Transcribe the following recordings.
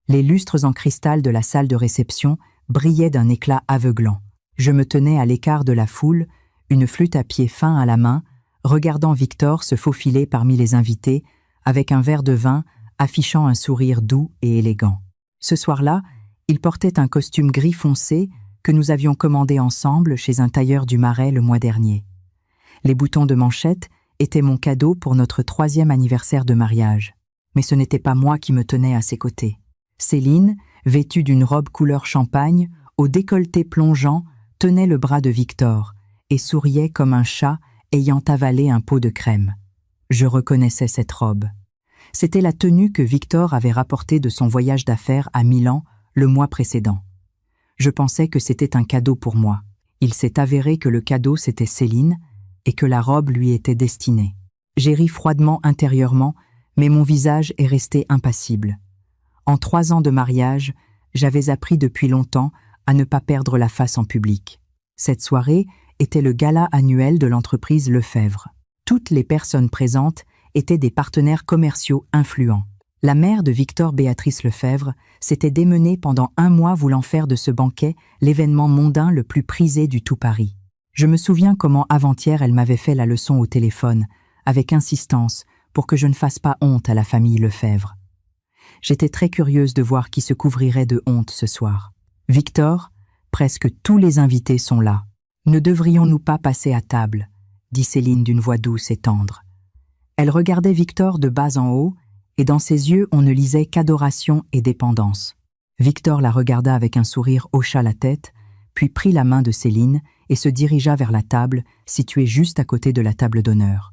Les lustres en cristal de la salle de réception brillaient d'un éclat aveuglant. Je me tenais à l'écart de la foule, une flûte à pied fin à la main, regardant Victor se faufiler parmi les invités, avec un verre de vin affichant un sourire doux et élégant. Ce soir-là, il portait un costume gris foncé que nous avions commandé ensemble chez un tailleur du Marais le mois dernier. Les boutons de manchette étaient mon cadeau pour notre 3e anniversaire de mariage. Mais ce n'était pas moi qui me tenais à ses côtés. Céline, vêtue d'une robe couleur champagne, au décolleté plongeant, tenait le bras de Victor et souriait comme un chat ayant avalé un pot de crème. Je reconnaissais cette robe. C'était la tenue que Victor avait rapportée de son voyage d'affaires à Milan le mois précédent. Je pensais que c'était un cadeau pour moi. Il s'est avéré que le cadeau c'était Céline et que la robe lui était destinée. J'ai ri froidement intérieurement, mais mon visage est resté impassible. En 3 ans de mariage, j'avais appris depuis longtemps à ne pas perdre la face en public. Cette soirée était le gala annuel de l'entreprise Lefebvre. Toutes les personnes présentes étaient des partenaires commerciaux influents. La mère de Victor, Béatrice Lefebvre, s'était démenée pendant 1 mois voulant faire de ce banquet l'événement mondain le plus prisé du tout Paris. Je me souviens comment avant-hier elle m'avait fait la leçon au téléphone, avec insistance, pour que je ne fasse pas honte à la famille Lefebvre. J'étais très curieuse de voir qui se couvrirait de honte ce soir. « Victor, presque tous les invités sont là. Ne devrions-nous pas passer à table ?» dit Céline d'une voix douce et tendre. Elle regardait Victor de bas en haut, et dans ses yeux on ne lisait qu'adoration et dépendance. Victor la regarda avec un sourire, hocha la tête, puis prit la main de Céline et se dirigea vers la table, située juste à côté de la table d'honneur.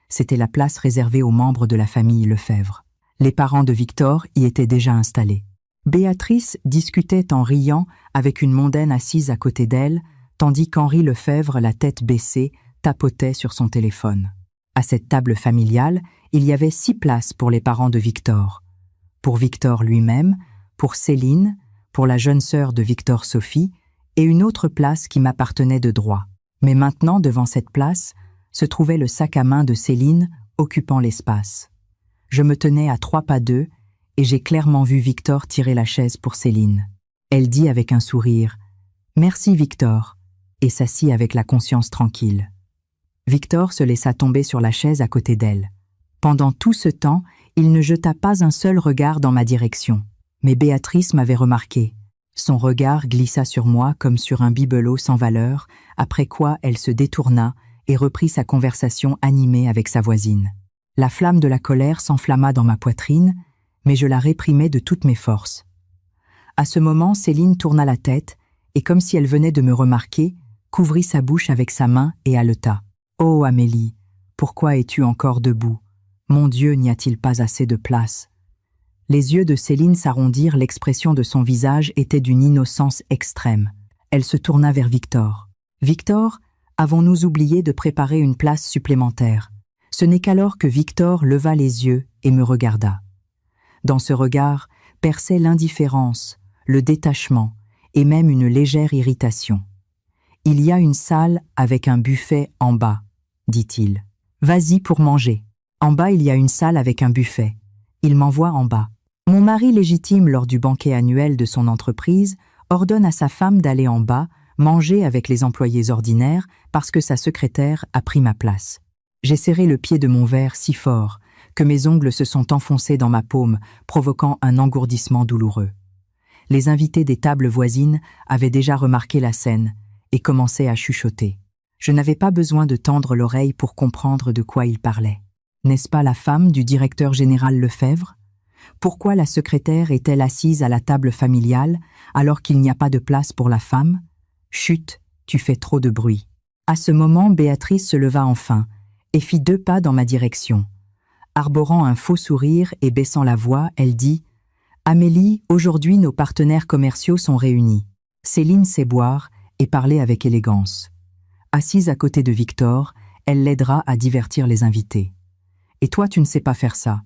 C'était la place réservée aux membres de la famille Lefebvre. Les parents de Victor y étaient déjà installés. Béatrice discutait en riant avec une mondaine assise à côté d'elle, tandis qu'Henri Lefebvre, la tête baissée, tapotait sur son téléphone. À cette table familiale, il y avait 6 places pour les parents de Victor. Pour Victor lui-même, pour Céline, pour la jeune sœur de Victor, Sophie, et une autre place qui m'appartenait de droit. Mais maintenant, devant cette place, se trouvait le sac à main de Céline, occupant l'espace. Je me tenais à 3 pas d'eux, et j'ai clairement vu Victor tirer la chaise pour Céline. Elle dit avec un sourire « Merci Victor », et s'assit avec la conscience tranquille. Victor se laissa tomber sur la chaise à côté d'elle. Pendant tout ce temps, il ne jeta pas un seul regard dans ma direction. Mais Béatrice m'avait remarqué. Son regard glissa sur moi comme sur un bibelot sans valeur, après quoi elle se détourna et reprit sa conversation animée avec sa voisine. La flamme de la colère s'enflamma dans ma poitrine, mais je la réprimai de toutes mes forces. À ce moment, Céline tourna la tête et, comme si elle venait de me remarquer, couvrit sa bouche avec sa main et haleta. « Oh Amélie, pourquoi es-tu encore debout? Mon Dieu, n'y a-t-il pas assez de place ?» Les yeux de Céline s'arrondirent, l'expression de son visage était d'une innocence extrême. Elle se tourna vers Victor. « Victor, avons-nous oublié de préparer une place supplémentaire ?» Ce n'est qu'alors que Victor leva les yeux et me regarda. Dans ce regard perçait l'indifférence, le détachement et même une légère irritation. « Il y a une salle avec un buffet en bas, » dit-il. « Vas-y pour manger. En bas, il y a une salle avec un buffet. Il m'envoie en bas. » Mon mari légitime lors du banquet annuel de son entreprise ordonne à sa femme d'aller en bas, manger avec les employés ordinaires parce que sa secrétaire a pris ma place. J'ai serré le pied de mon verre si fort que mes ongles se sont enfoncés dans ma paume, provoquant un engourdissement douloureux. Les invités des tables voisines avaient déjà remarqué la scène et commençaient à chuchoter. Je n'avais pas besoin de tendre l'oreille pour comprendre de quoi ils parlaient. N'est-ce pas la femme du directeur général Lefebvre? Pourquoi la secrétaire est-elle assise à la table familiale alors qu'il n'y a pas de place pour la femme? Chut, tu fais trop de bruit. À ce moment, Béatrice se leva enfin et fit 2 pas dans ma direction. Arborant un faux sourire et baissant la voix, elle dit « Amélie, aujourd'hui nos partenaires commerciaux sont réunis. Céline sait boire et parler avec élégance. Assise à côté de Victor, elle l'aidera à divertir les invités. Et toi, tu ne sais pas faire ça.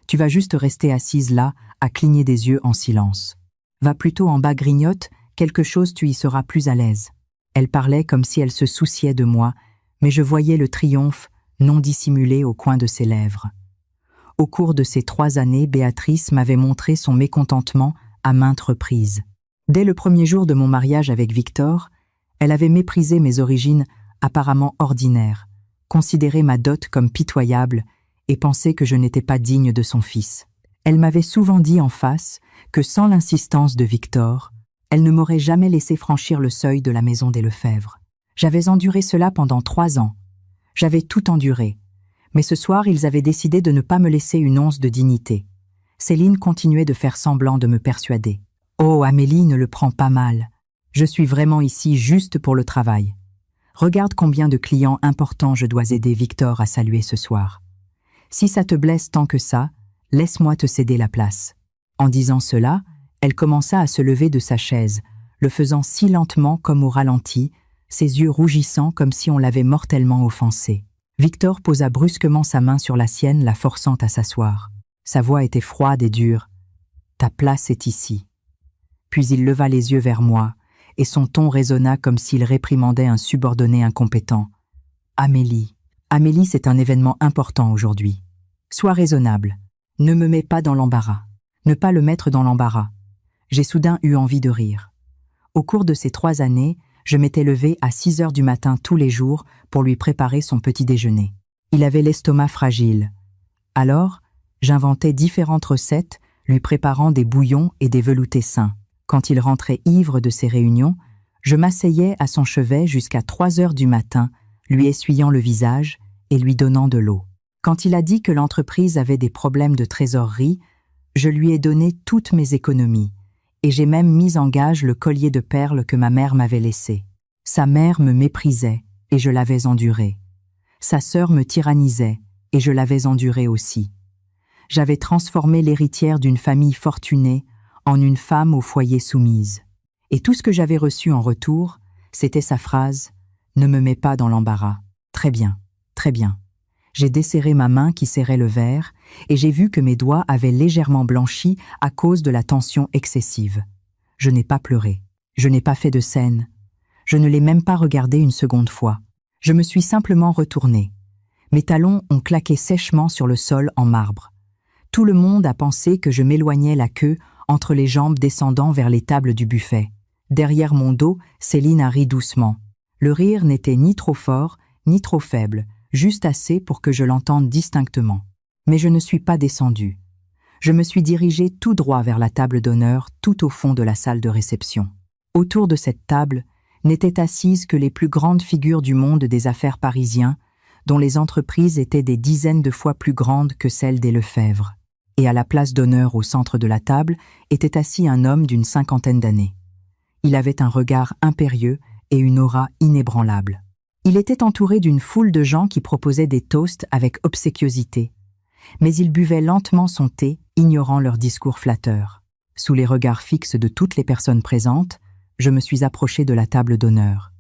Tu vas juste rester assise là, à cligner des yeux en silence. Va plutôt en bas, grignote, quelque chose tu y seras plus à l'aise. » Elle parlait comme si elle se souciait de moi, mais je voyais le triomphe non dissimulé au coin de ses lèvres. Au cours de ces 3 années, Béatrice m'avait montré son mécontentement à maintes reprises. Dès le premier jour de mon mariage avec Victor, elle avait méprisé mes origines apparemment ordinaires, considéré ma dot comme pitoyable et pensé que je n'étais pas digne de son fils. Elle m'avait souvent dit en face que sans l'insistance de Victor, elle ne m'aurait jamais laissé franchir le seuil de la maison des Lefebvre. J'avais enduré cela pendant 3 ans. J'avais tout enduré. Mais ce soir, ils avaient décidé de ne pas me laisser une once de dignité. Céline continuait de faire semblant de me persuader. « Oh, Amélie, ne le prends pas mal. Je suis vraiment ici juste pour le travail. Regarde combien de clients importants je dois aider Victor à saluer ce soir. Si ça te blesse tant que ça, laisse-moi te céder la place. » En disant cela, elle commença à se lever de sa chaise, le faisant si lentement comme au ralenti, ses yeux rougissant comme si on l'avait mortellement offensée. Victor posa brusquement sa main sur la sienne, la forçant à s'asseoir. Sa voix était froide et dure. « Ta place est ici. » Puis il leva les yeux vers moi, et son ton résonna comme s'il réprimandait un subordonné incompétent. « Amélie, Amélie, c'est un événement important aujourd'hui. Sois raisonnable. Ne me mets pas dans l'embarras. Ne pas le mettre dans l'embarras. » J'ai soudain eu envie de rire. Au cours de ces 3 années, je m'étais levée à 6 heures du matin tous les jours pour lui préparer son petit déjeuner. Il avait l'estomac fragile. Alors, j'inventais différentes recettes, lui préparant des bouillons et des veloutés sains. Quand il rentrait ivre de ses réunions, je m'asseyais à son chevet jusqu'à 3 heures du matin, lui essuyant le visage et lui donnant de l'eau. Quand il a dit que l'entreprise avait des problèmes de trésorerie, je lui ai donné toutes mes économies, et j'ai même mis en gage le collier de perles que ma mère m'avait laissé. Sa mère me méprisait, et je l'avais enduré. Sa sœur me tyrannisait, et je l'avais enduré aussi. J'avais transformé l'héritière d'une famille fortunée en une femme au foyer soumise. Et tout ce que j'avais reçu en retour, c'était sa phrase « Ne me mets pas dans l'embarras ». Très bien, très bien. J'ai desserré ma main qui serrait le verre, et j'ai vu que mes doigts avaient légèrement blanchi à cause de la tension excessive. Je n'ai pas pleuré. Je n'ai pas fait de scène. Je ne l'ai même pas regardé une seconde fois. Je me suis simplement retournée. Mes talons ont claqué sèchement sur le sol en marbre. Tout le monde a pensé que je m'éloignais la queue entre les jambes descendant vers les tables du buffet. Derrière mon dos, Céline a ri doucement. Le rire n'était ni trop fort, ni trop faible, juste assez pour que je l'entende distinctement. Mais je ne suis pas descendue. Je me suis dirigée tout droit vers la table d'honneur, tout au fond de la salle de réception. Autour de cette table n'étaient assises que les plus grandes figures du monde des affaires parisiens, dont les entreprises étaient des dizaines de fois plus grandes que celles des Lefebvre. Et à la place d'honneur au centre de la table était assis un homme d'une 50aine d'années. Il avait un regard impérieux et une aura inébranlable. Il était entouré d'une foule de gens qui proposaient des toasts avec obséquiosité, mais il buvait lentement son thé, ignorant leurs discours flatteurs. Sous les regards fixes de toutes les personnes présentes, je me suis approchée de la table d'honneur.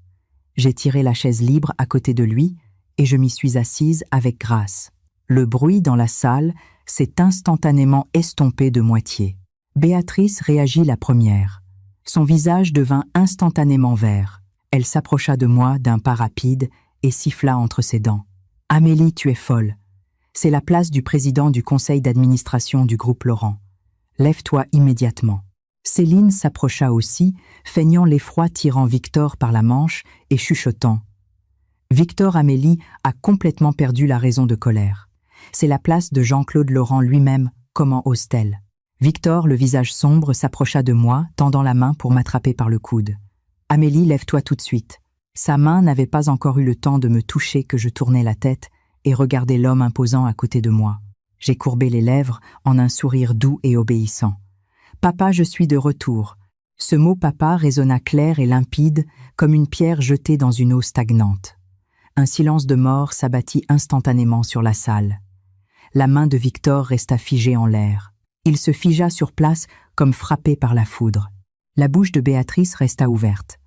J'ai tiré la chaise libre à côté de lui et je m'y suis assise avec grâce. Le bruit dans la salle s'est instantanément estompé de moitié. Béatrice réagit la première. Son visage devint instantanément vert. Elle s'approcha de moi d'un pas rapide et siffla entre ses dents. « Amélie, tu es folle. C'est la place du président du conseil d'administration du groupe Laurent. Lève-toi immédiatement. » Céline s'approcha aussi, feignant l'effroi tirant Victor par la manche et chuchotant. Victor Amélie a complètement perdu la raison de colère. C'est la place de Jean-Claude Laurent lui-même, comment ose-t-elle? Victor, le visage sombre, s'approcha de moi, tendant la main pour m'attraper par le coude. « Amélie, lève-toi tout de suite. » Sa main n'avait pas encore eu le temps de me toucher que je tournais la tête et regardais l'homme imposant à côté de moi. J'ai courbé les lèvres en un sourire doux et obéissant. « Papa, je suis de retour. » Ce mot « papa » résonna clair et limpide comme une pierre jetée dans une eau stagnante. Un silence de mort s'abattit instantanément sur la salle. La main de Victor resta figée en l'air. Il se figea sur place comme frappé par la foudre. La bouche de Béatrice resta ouverte.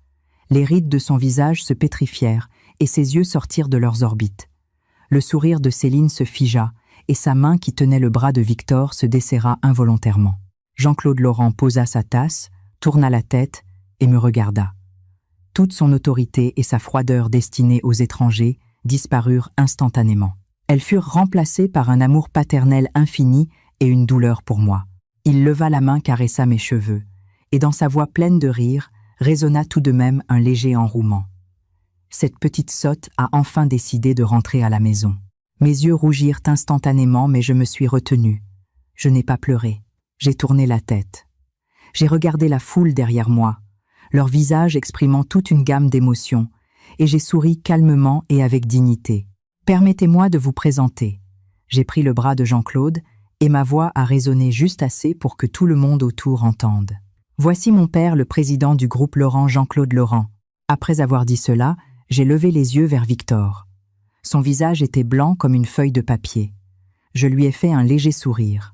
Les rides de son visage se pétrifièrent et ses yeux sortirent de leurs orbites. Le sourire de Céline se figea et sa main qui tenait le bras de Victor se desserra involontairement. Jean-Claude Laurent posa sa tasse, tourna la tête et me regarda. Toute son autorité et sa froideur destinée aux étrangers disparurent instantanément. Elles furent remplacées par un amour paternel infini et une douleur pour moi. Il leva la main, caressa mes cheveux, et dans sa voix pleine de rire, résonna tout de même un léger enrouement. Cette petite sotte a enfin décidé de rentrer à la maison. Mes yeux rougirent instantanément, mais je me suis retenue. Je n'ai pas pleuré. J'ai tourné la tête. J'ai regardé la foule derrière moi, leur visage exprimant toute une gamme d'émotions, et j'ai souri calmement et avec dignité. Permettez-moi de vous présenter. J'ai pris le bras de Jean-Claude, et ma voix a résonné juste assez pour que tout le monde autour entende. Voici mon père, le président du groupe Laurent, Jean-Claude Laurent. Après avoir dit cela, j'ai levé les yeux vers Victor. Son visage était blanc comme une feuille de papier. Je lui ai fait un léger sourire.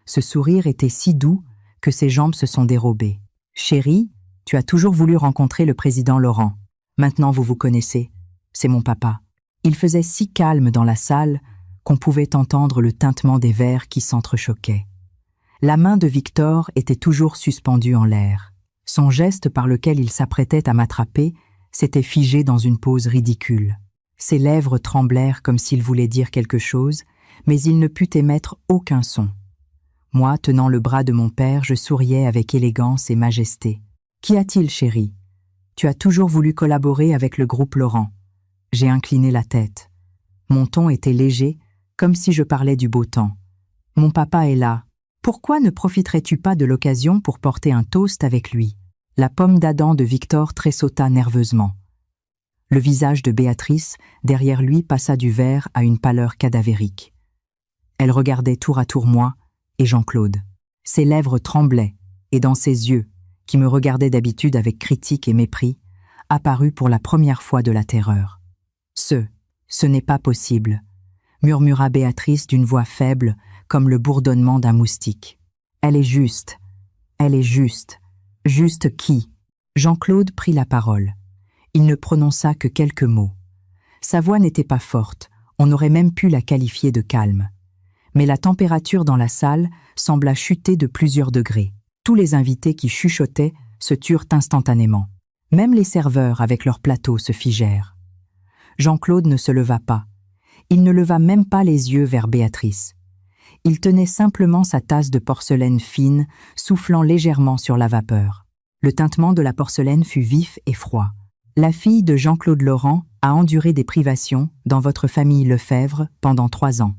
Ce sourire était si doux que ses jambes se sont dérobées. « Chérie, tu as toujours voulu rencontrer le président Laurent. Maintenant vous vous connaissez. C'est mon papa. » Il faisait si calme dans la salle qu'on pouvait entendre le tintement des verres qui s'entrechoquaient. La main de Victor était toujours suspendue en l'air. Son geste par lequel il s'apprêtait à m'attraper s'était figé dans une pose ridicule. Ses lèvres tremblèrent comme s'il voulait dire quelque chose, mais il ne put émettre aucun son. Moi, tenant le bras de mon père, je souriais avec élégance et majesté. « Qu'y a-t-il, chérie ? Tu as toujours voulu collaborer avec le groupe Laurent. » J'ai incliné la tête. Mon ton était léger, comme si je parlais du beau temps. « Mon papa est là. Pourquoi ne profiterais-tu pas de l'occasion pour porter un toast avec lui ?» La pomme d'Adam de Victor tressauta nerveusement. Le visage de Béatrice, derrière lui, passa du vert à une pâleur cadavérique. Elle regardait tour à tour moi et Jean-Claude. Ses lèvres tremblaient, et dans ses yeux, qui me regardaient d'habitude avec critique et mépris, apparut pour la première fois de la terreur. « Ce n'est pas possible », murmura Béatrice d'une voix faible comme le bourdonnement d'un moustique. « Elle est juste. Elle est juste. Juste qui ?» Jean-Claude prit la parole. Il ne prononça que quelques mots. Sa voix n'était pas forte, on aurait même pu la qualifier de calme. Mais la température dans la salle sembla chuter de plusieurs degrés. Tous les invités qui chuchotaient se turent instantanément. Même les serveurs avec leurs plateaux se figèrent. Jean-Claude ne se leva pas. Il ne leva même pas les yeux vers Béatrice. Il tenait simplement sa tasse de porcelaine fine, soufflant légèrement sur la vapeur. Le tintement de la porcelaine fut vif et froid. « La fille de Jean-Claude Laurent a enduré des privations dans votre famille Lefebvre pendant 3 ans. »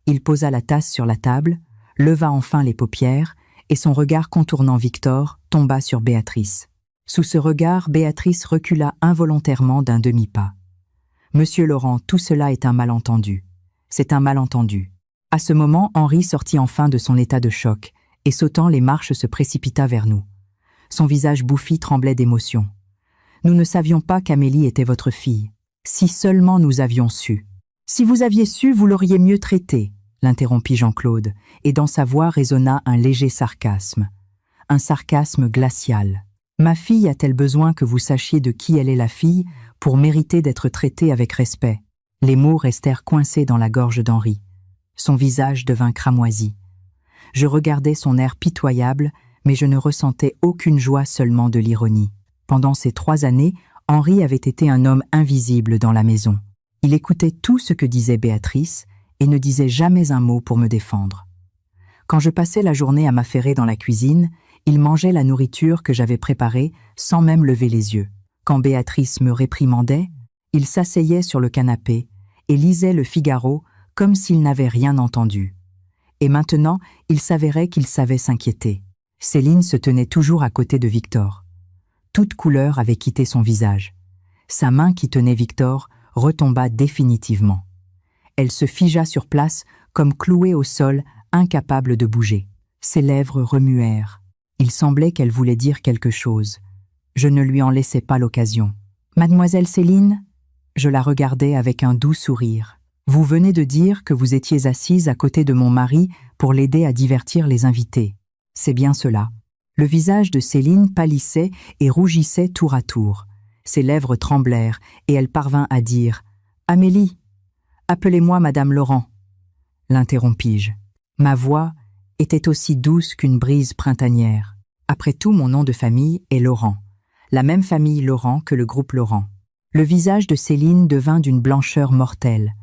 Il posa la tasse sur la table, leva enfin les paupières, et son regard contournant Victor tomba sur Béatrice. Sous ce regard, Béatrice recula involontairement d'un demi-pas. « Monsieur Laurent, tout cela est un malentendu. C'est un malentendu. » À ce moment, Henri sortit enfin de son état de choc, et sautant les marches se précipita vers nous. Son visage bouffi tremblait d'émotion. « Nous ne savions pas qu'Amélie était votre fille. Si seulement nous avions su. »« Si vous aviez su, vous l'auriez mieux traitée, » l'interrompit Jean-Claude, et dans sa voix résonna un léger sarcasme. Un sarcasme glacial. « Ma fille a-t-elle besoin que vous sachiez de qui elle est la fille pour mériter d'être traitée avec respect ?» Les mots restèrent coincés dans la gorge d'Henri. Son visage devint cramoisi. Je regardais son air pitoyable, mais je ne ressentais aucune joie, seulement de l'ironie. Pendant ces 3 années, Henri avait été un homme invisible dans la maison. Il écoutait tout ce que disait Béatrice et ne disait jamais un mot pour me défendre. Quand je passais la journée à m'affairer dans la cuisine, il mangeait la nourriture que j'avais préparée sans même lever les yeux. Quand Béatrice me réprimandait, il s'asseyait sur le canapé et lisait le Figaro comme s'il n'avait rien entendu. Et maintenant, il s'avérait qu'il savait s'inquiéter. Céline se tenait toujours à côté de Victor. Toute couleur avait quitté son visage. Sa main qui tenait Victor retomba définitivement. Elle se figea sur place comme clouée au sol, incapable de bouger. Ses lèvres remuèrent. Il semblait qu'elle voulait dire quelque chose. Je ne lui en laissais pas l'occasion. « Mademoiselle Céline ?» Je la regardais avec un doux sourire. « Vous venez de dire que vous étiez assise à côté de mon mari pour l'aider à divertir les invités. C'est bien cela. » Le visage de Céline pâlissait et rougissait tour à tour. Ses lèvres tremblèrent et elle parvint à dire « Amélie, appelez-moi Madame Laurent. » L'interrompis-je. Ma voix était aussi douce qu'une brise printanière. Après tout, mon nom de famille est Laurent. La même famille Laurent que le groupe Laurent. Le visage de Céline devint d'une blancheur mortelle,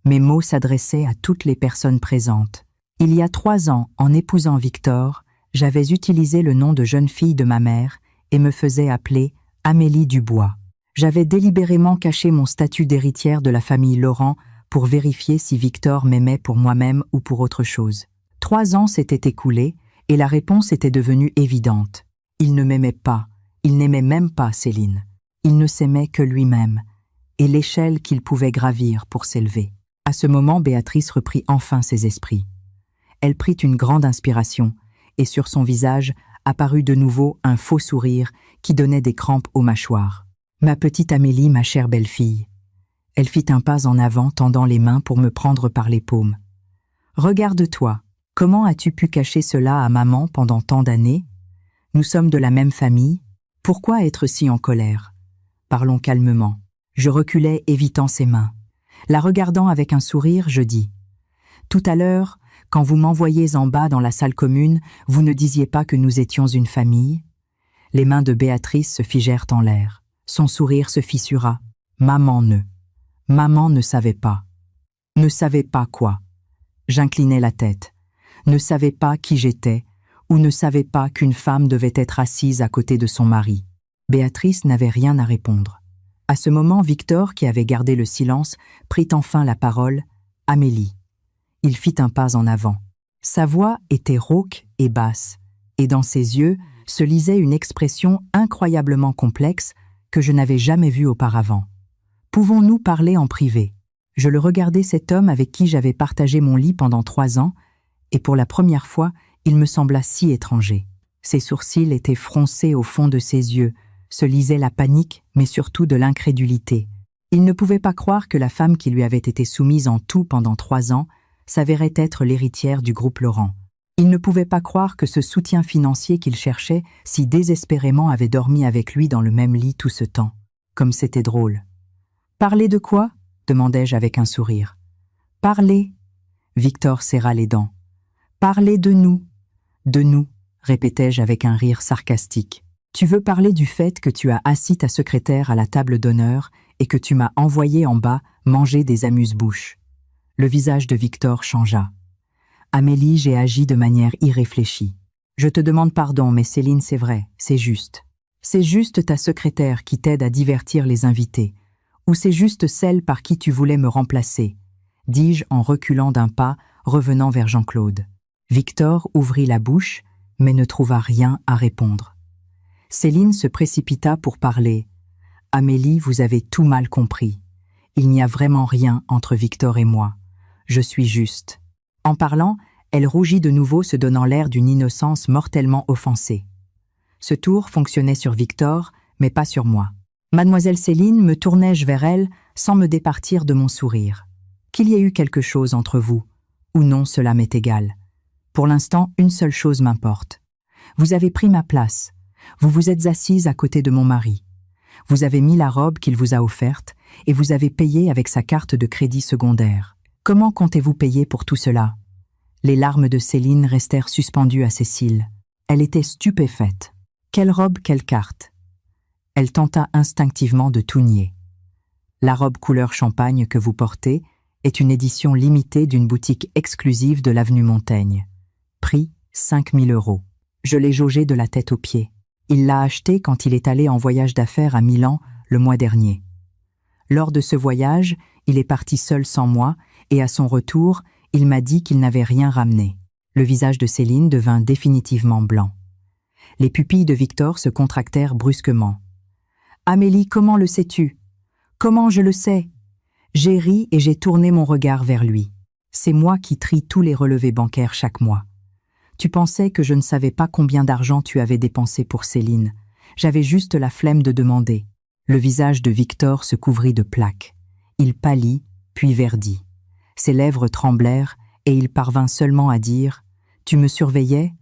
Mes mots s'adressaient à toutes les personnes présentes. Il y a 3 ans, en épousant Victor, j'avais utilisé le nom de jeune fille de ma mère et me faisais appeler Amélie Dubois. J'avais délibérément caché mon statut d'héritière de la famille Laurent pour vérifier si Victor m'aimait pour moi-même ou pour autre chose. 3 ans s'étaient écoulés et la réponse était devenue évidente. Il ne m'aimait pas, il n'aimait même pas Céline. Il ne s'aimait que lui-même et l'échelle qu'il pouvait gravir pour s'élever. À ce moment, Béatrice reprit enfin ses esprits. Elle prit une grande inspiration et sur son visage apparut de nouveau un faux sourire qui donnait des crampes aux mâchoires. « Ma petite Amélie, ma chère belle-fille. » Elle fit un pas en avant, tendant les mains pour me prendre par les paumes. « Regarde-toi. Comment as-tu pu cacher cela à maman pendant tant d'années? Nous sommes de la même famille. Pourquoi être si en colère? Parlons calmement. » Je reculai, évitant ses mains. La regardant avec un sourire, je dis « Tout à l'heure, quand vous m'envoyiez en bas dans la salle commune, vous ne disiez pas que nous étions une famille ?» Les mains de Béatrice se figèrent en l'air. Son sourire se fissura. Maman ne savait pas. Ne savait pas quoi? J'inclinai la tête. Ne savait pas qui j'étais, ou ne savait pas qu'une femme devait être assise à côté de son mari. Béatrice n'avait rien à répondre. À ce moment, Victor, qui avait gardé le silence, prit enfin la parole. « Amélie. » Il fit un pas en avant. Sa voix était rauque et basse, et dans ses yeux se lisait une expression incroyablement complexe que je n'avais jamais vue auparavant. « Pouvons-nous parler en privé ?» Je le regardais, cet homme avec qui j'avais partagé mon lit pendant 3 ans, et pour la première fois, il me sembla si étranger. Ses sourcils étaient froncés au fond de ses yeux, se lisait la panique, mais surtout de l'incrédulité. Il ne pouvait pas croire que la femme qui lui avait été soumise en tout pendant 3 ans s'avérait être l'héritière du groupe Laurent. Il ne pouvait pas croire que ce soutien financier qu'il cherchait si désespérément avait dormi avec lui dans le même lit tout ce temps. Comme c'était drôle. « Parler de quoi ?» demandai-je avec un sourire. « Parler !» Victor serra les dents. « Parler de nous !»« De nous !» répétai-je avec un rire sarcastique. « Tu veux parler du fait que tu as assis ta secrétaire à la table d'honneur et que tu m'as envoyé en bas manger des amuse-bouches. » Le visage de Victor changea. « Amélie, j'ai agi de manière irréfléchie. Je te demande pardon, mais Céline, c'est vrai, c'est juste. C'est juste ta secrétaire qui t'aide à divertir les invités, ou c'est juste celle par qui tu voulais me remplacer, dis-je en reculant d'un pas, revenant vers Jean-Claude. Victor ouvrit la bouche, mais ne trouva rien à répondre. Céline se précipita pour parler. « Amélie, vous avez tout mal compris. Il n'y a vraiment rien entre Victor et moi. Je suis juste. » En parlant, elle rougit de nouveau, se donnant l'air d'une innocence mortellement offensée. Ce tour fonctionnait sur Victor, mais pas sur moi. Mademoiselle Céline, me tournai-je vers elle sans me départir de mon sourire. Qu'il y ait eu quelque chose entre vous, ou non, cela m'est égal. Pour l'instant, une seule chose m'importe. Vous avez pris ma place. Vous vous êtes assise à côté de mon mari. Vous avez mis la robe qu'il vous a offerte et vous avez payé avec sa carte de crédit secondaire. Comment comptez-vous payer pour tout cela? Les larmes de Céline restèrent suspendues à ses cils. Elle était stupéfaite. Quelle robe, quelle carte? Elle tenta instinctivement de tout nier. La robe couleur champagne que vous portez est une édition limitée d'une boutique exclusive de l'avenue Montaigne. Prix 5 000 €. Je l'ai jaugée de la tête aux pieds. Il l'a achetée quand il est allé en voyage d'affaires à Milan le mois dernier. Lors de ce voyage, il est parti seul sans moi et à son retour, il m'a dit qu'il n'avait rien ramené. Le visage de Céline devint définitivement blanc. Les pupilles de Victor se contractèrent brusquement. « Amélie, comment le sais-tu? Comment je le sais ?» J'ai ri et j'ai tourné mon regard vers lui. C'est moi qui trie tous les relevés bancaires chaque mois. Tu pensais que je ne savais pas combien d'argent tu avais dépensé pour Céline. J'avais juste la flemme de demander. Le visage de Victor se couvrit de plaques. Il pâlit, puis verdit. Ses lèvres tremblèrent et il parvint seulement à dire « Tu me surveillais ?»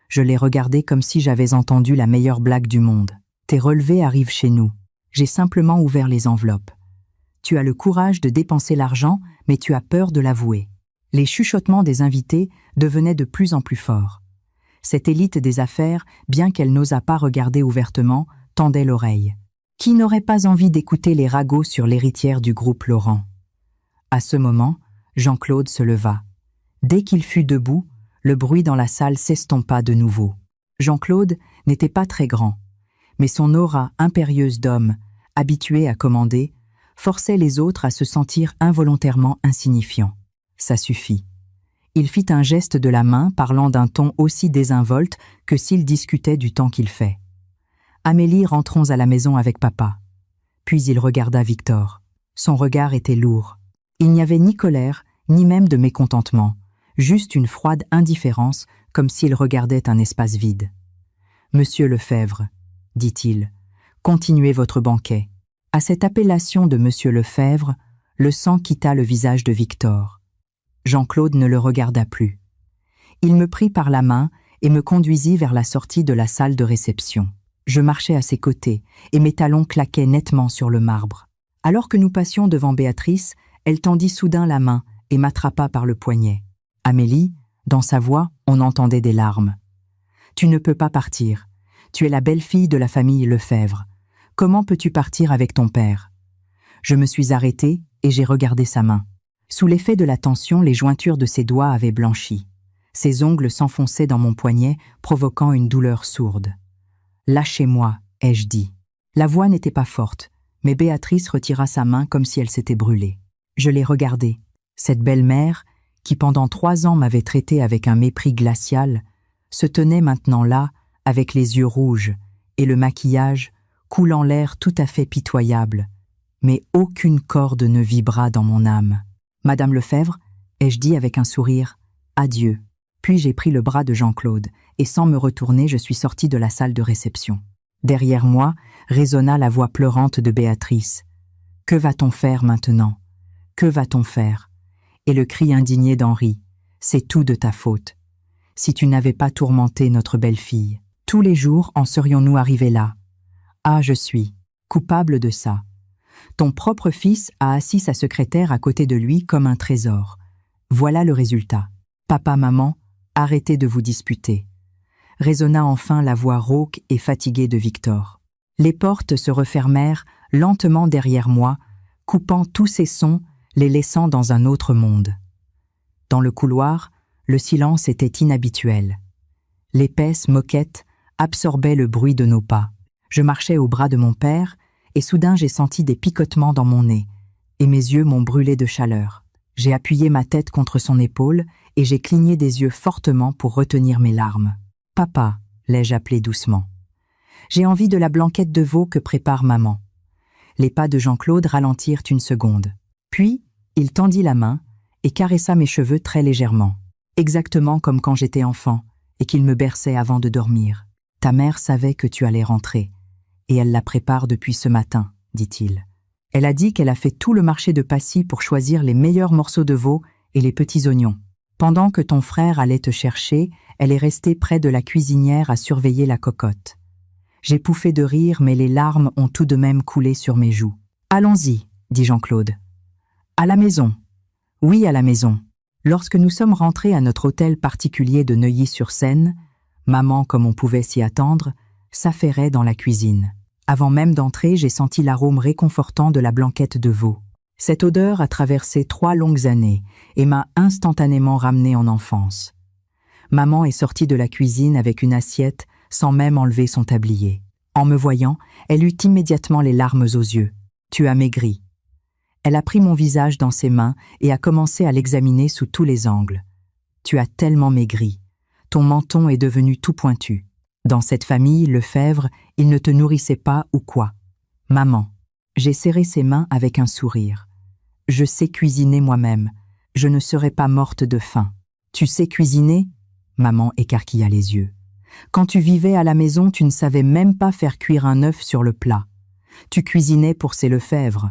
Je l'ai regardé comme si j'avais entendu la meilleure blague du monde. « Tes relevés arrivent chez nous. J'ai simplement ouvert les enveloppes. Tu as le courage de dépenser l'argent, mais tu as peur de l'avouer. » Les chuchotements des invités devenaient de plus en plus forts. Cette élite des affaires, bien qu'elle n'osât pas regarder ouvertement, tendait l'oreille. Qui n'aurait pas envie d'écouter les ragots sur l'héritière du groupe Laurent? À ce moment, Jean-Claude se leva. Dès qu'il fut debout, le bruit dans la salle s'estompa de nouveau. Jean-Claude n'était pas très grand, mais son aura impérieuse d'homme, habitué à commander, forçait les autres à se sentir involontairement insignifiants. Ça suffit. Il fit un geste de la main parlant d'un ton aussi désinvolte que s'il discutait du temps qu'il fait. « Amélie, rentrons à la maison avec papa. » Puis il regarda Victor. Son regard était lourd. Il n'y avait ni colère, ni même de mécontentement, juste une froide indifférence, comme s'il regardait un espace vide. « Monsieur Lefebvre, » dit-il, « continuez votre banquet. » À cette appellation de Monsieur Lefebvre, le sang quitta le visage de Victor. Jean-Claude ne le regarda plus. Il me prit par la main et me conduisit vers la sortie de la salle de réception. Je marchais à ses côtés et mes talons claquaient nettement sur le marbre. Alors que nous passions devant Béatrice, elle tendit soudain la main et m'attrapa par le poignet. « Amélie », dans sa voix, on entendait des larmes. « Tu ne peux pas partir. Tu es la belle-fille de la famille Lefebvre. Comment peux-tu partir avec ton père ?» Je me suis arrêtée et j'ai regardé sa main. Sous l'effet de la tension, les jointures de ses doigts avaient blanchi. Ses ongles s'enfonçaient dans mon poignet, provoquant une douleur sourde. « Lâchez-moi », ai-je dit. La voix n'était pas forte, mais Béatrice retira sa main comme si elle s'était brûlée. Je l'ai regardée. Cette belle-mère, qui pendant 3 ans m'avait traité avec un mépris glacial, se tenait maintenant là, avec les yeux rouges, et le maquillage coulant l'air tout à fait pitoyable. Mais aucune corde ne vibra dans mon âme. « Madame Lefebvre », ai-je dit avec un sourire, « adieu ». Puis j'ai pris le bras de Jean-Claude, et sans me retourner, je suis sortie de la salle de réception. Derrière moi résonna la voix pleurante de Béatrice. « Que va-t-on faire maintenant? Que va-t-on faire ?» Et le cri indigné d'Henri. « C'est tout de ta faute. Si tu n'avais pas tourmenté notre belle-fille, tous les jours en serions-nous arrivés là? Ah, je suis coupable de ça. Ton propre fils a assis sa secrétaire à côté de lui comme un trésor. Voilà le résultat. Papa, maman, arrêtez de vous disputer. » Résonna enfin la voix rauque et fatiguée de Victor. Les portes se refermèrent lentement derrière moi, coupant tous ces sons, les laissant dans un autre monde. Dans le couloir, le silence était inhabituel. L'épaisse moquette absorbait le bruit de nos pas. Je marchais au bras de mon père, et soudain j'ai senti des picotements dans mon nez, et mes yeux m'ont brûlé de chaleur. J'ai appuyé ma tête contre son épaule, et j'ai cligné des yeux fortement pour retenir mes larmes. « Papa », l'ai-je appelé doucement. « J'ai envie de la blanquette de veau que prépare maman. » Les pas de Jean-Claude ralentirent une seconde. Puis, il tendit la main et caressa mes cheveux très légèrement, exactement comme quand j'étais enfant et qu'il me berçait avant de dormir. « Ta mère savait que tu allais rentrer, et elle la prépare depuis ce matin, » dit-il. « Elle a dit qu'elle a fait tout le marché de Passy pour choisir les meilleurs morceaux de veau et les petits oignons. Pendant que ton frère allait te chercher, elle est restée près de la cuisinière à surveiller la cocotte. » J'ai pouffé de rire, mais les larmes ont tout de même coulé sur mes joues. « Allons-y, » dit Jean-Claude. « À la maison. »« Oui, à la maison. » Lorsque nous sommes rentrés à notre hôtel particulier de Neuilly-sur-Seine, maman, comme on pouvait s'y attendre, s'affairait dans la cuisine. Avant même d'entrer, j'ai senti l'arôme réconfortant de la blanquette de veau. Cette odeur a traversé 3 longues années et m'a instantanément ramené en enfance. Maman est sortie de la cuisine avec une assiette sans même enlever son tablier. En me voyant, elle eut immédiatement les larmes aux yeux. « Tu as maigri. » Elle a pris mon visage dans ses mains et a commencé à l'examiner sous tous les angles. « Tu as tellement maigri. Ton menton est devenu tout pointu. Dans cette famille, Lefebvre, il ne te nourrissait pas ou quoi? » « Maman. » J'ai serré ses mains avec un sourire. « Je sais cuisiner moi-même. Je ne serai pas morte de faim. »« Tu sais cuisiner ?» Maman écarquilla les yeux. « Quand tu vivais à la maison, tu ne savais même pas faire cuire un œuf sur le plat. Tu cuisinais pour ces Lefebvre. »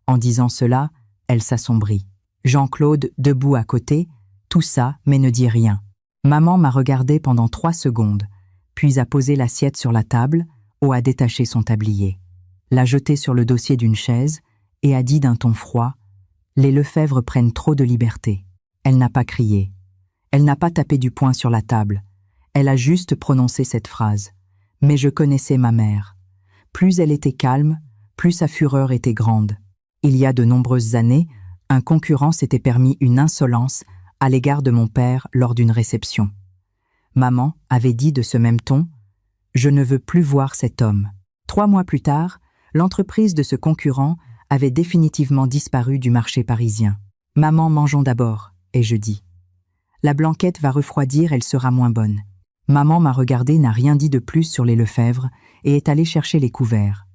En disant cela, elle s'assombrit. Jean-Claude, debout à côté, toussa mais ne dit rien. Maman m'a regardé pendant 3 secondes, puis a posé l'assiette sur la table ou a détaché son tablier, l'a jeté sur le dossier d'une chaise et a dit d'un ton froid « Les Lefebvre prennent trop de liberté. » Elle n'a pas crié. Elle n'a pas tapé du poing sur la table. Elle a juste prononcé cette phrase. Mais je connaissais ma mère. Plus elle était calme, plus sa fureur était grande. Il y a de nombreuses années, Un concurrent s'était permis une insolence à l'égard de mon père lors d'une réception. Maman avait dit de ce même ton « Je ne veux plus voir cet homme ». 3 mois plus tard, l'entreprise de ce concurrent avait définitivement disparu du marché parisien. « Maman, mangeons d'abord », ai-je dit. « La blanquette va refroidir, elle sera moins bonne. » Maman m'a regardé, n'a rien dit de plus sur les Lefebvre et est allée chercher les couverts.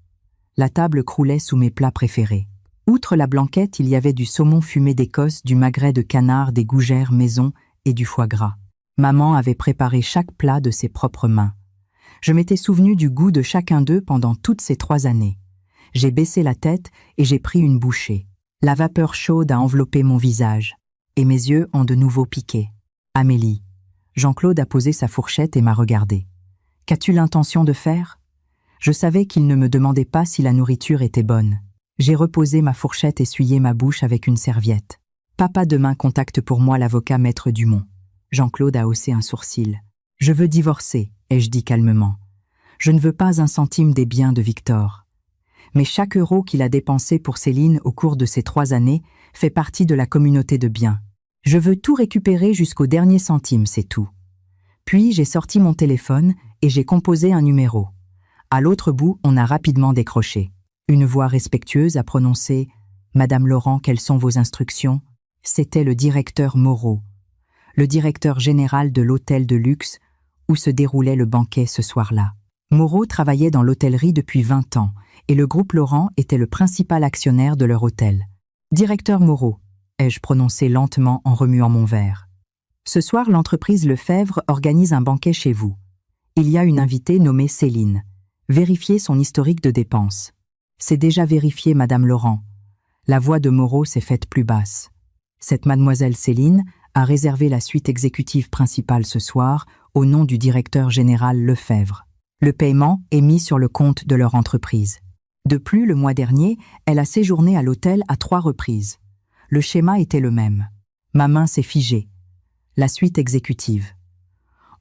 La table croulait sous mes plats préférés. Outre la blanquette, il y avait du saumon fumé d'Écosse, du magret de canard, des gougères maison et du foie gras. Maman avait préparé chaque plat de ses propres mains. Je m'étais souvenu du goût de chacun d'eux pendant toutes ces 3 années. J'ai baissé la tête et j'ai pris une bouchée. La vapeur chaude a enveloppé mon visage, et mes yeux ont de nouveau piqué. « Amélie ». Jean-Claude a posé sa fourchette et m'a regardé. « Qu'as-tu l'intention de faire ?» Je savais qu'il ne me demandait pas si la nourriture était bonne. J'ai reposé ma fourchette, essuyé ma bouche avec une serviette. « Papa demain contacte pour moi l'avocat Maître Dumont. » Jean-Claude a haussé un sourcil. « Je veux divorcer », ai-je dit calmement. « Je ne veux pas un centime des biens de Victor. Mais chaque euro qu'il a dépensé pour Céline au cours de ces 3 années fait partie de la communauté de biens. Je veux tout récupérer jusqu'au dernier centime, c'est tout. » Puis j'ai sorti mon téléphone et j'ai composé un numéro. À l'autre bout, on a rapidement décroché. Une voix respectueuse a prononcé « Madame Laurent, quelles sont vos instructions ?» C'était le directeur Moreau, le directeur général de l'hôtel de luxe où se déroulait le banquet ce soir-là. Moreau travaillait dans l'hôtellerie depuis 20 ans et le groupe Laurent était le principal actionnaire de leur hôtel. « Directeur Moreau », ai-je prononcé lentement en remuant mon verre. « Ce soir, l'entreprise Lefebvre organise un banquet chez vous. Il y a une invitée nommée Céline. Vérifiez son historique de dépenses. » « C'est déjà vérifié, Madame Laurent. » La voix de Moreau s'est faite plus basse. « Cette mademoiselle Céline a réservé la suite exécutive principale ce soir au nom du directeur général Lefebvre. Le paiement est mis sur le compte de leur entreprise. De plus, le mois dernier, elle a séjourné à l'hôtel à 3 reprises. Le schéma était le même. Ma main s'est figée. La suite exécutive.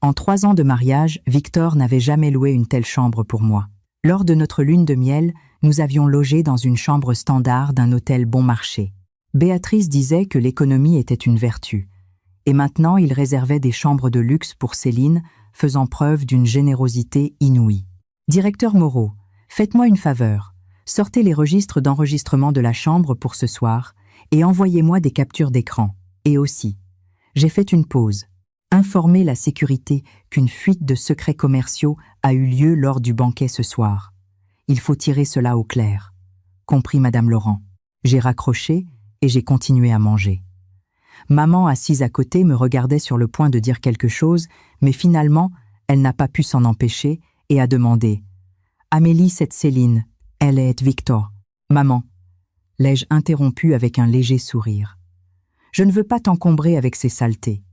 En 3 ans de mariage, Victor n'avait jamais loué une telle chambre pour moi. Lors de notre lune de miel, nous avions logé dans une chambre standard d'un hôtel bon marché. Béatrice disait que l'économie était une vertu. Et maintenant, il réservait des chambres de luxe pour Céline, faisant preuve d'une générosité inouïe. « Directeur Moreau, faites-moi une faveur. Sortez les registres d'enregistrement de la chambre pour ce soir et envoyez-moi des captures d'écran. Et aussi, j'ai fait une pause. Informez la sécurité qu'une fuite de secrets commerciaux a eu lieu lors du banquet ce soir. Il faut tirer cela au clair. » Compris, Madame Laurent. J'ai raccroché et j'ai continué à manger. Maman, assise à côté, me regardait sur le point de dire quelque chose, mais finalement, elle n'a pas pu s'en empêcher et a demandé « Amélie, cette Céline, elle est Victor. » « Maman, l'ai-je interrompu avec un léger sourire. « Je ne veux pas t'encombrer avec ces saletés. »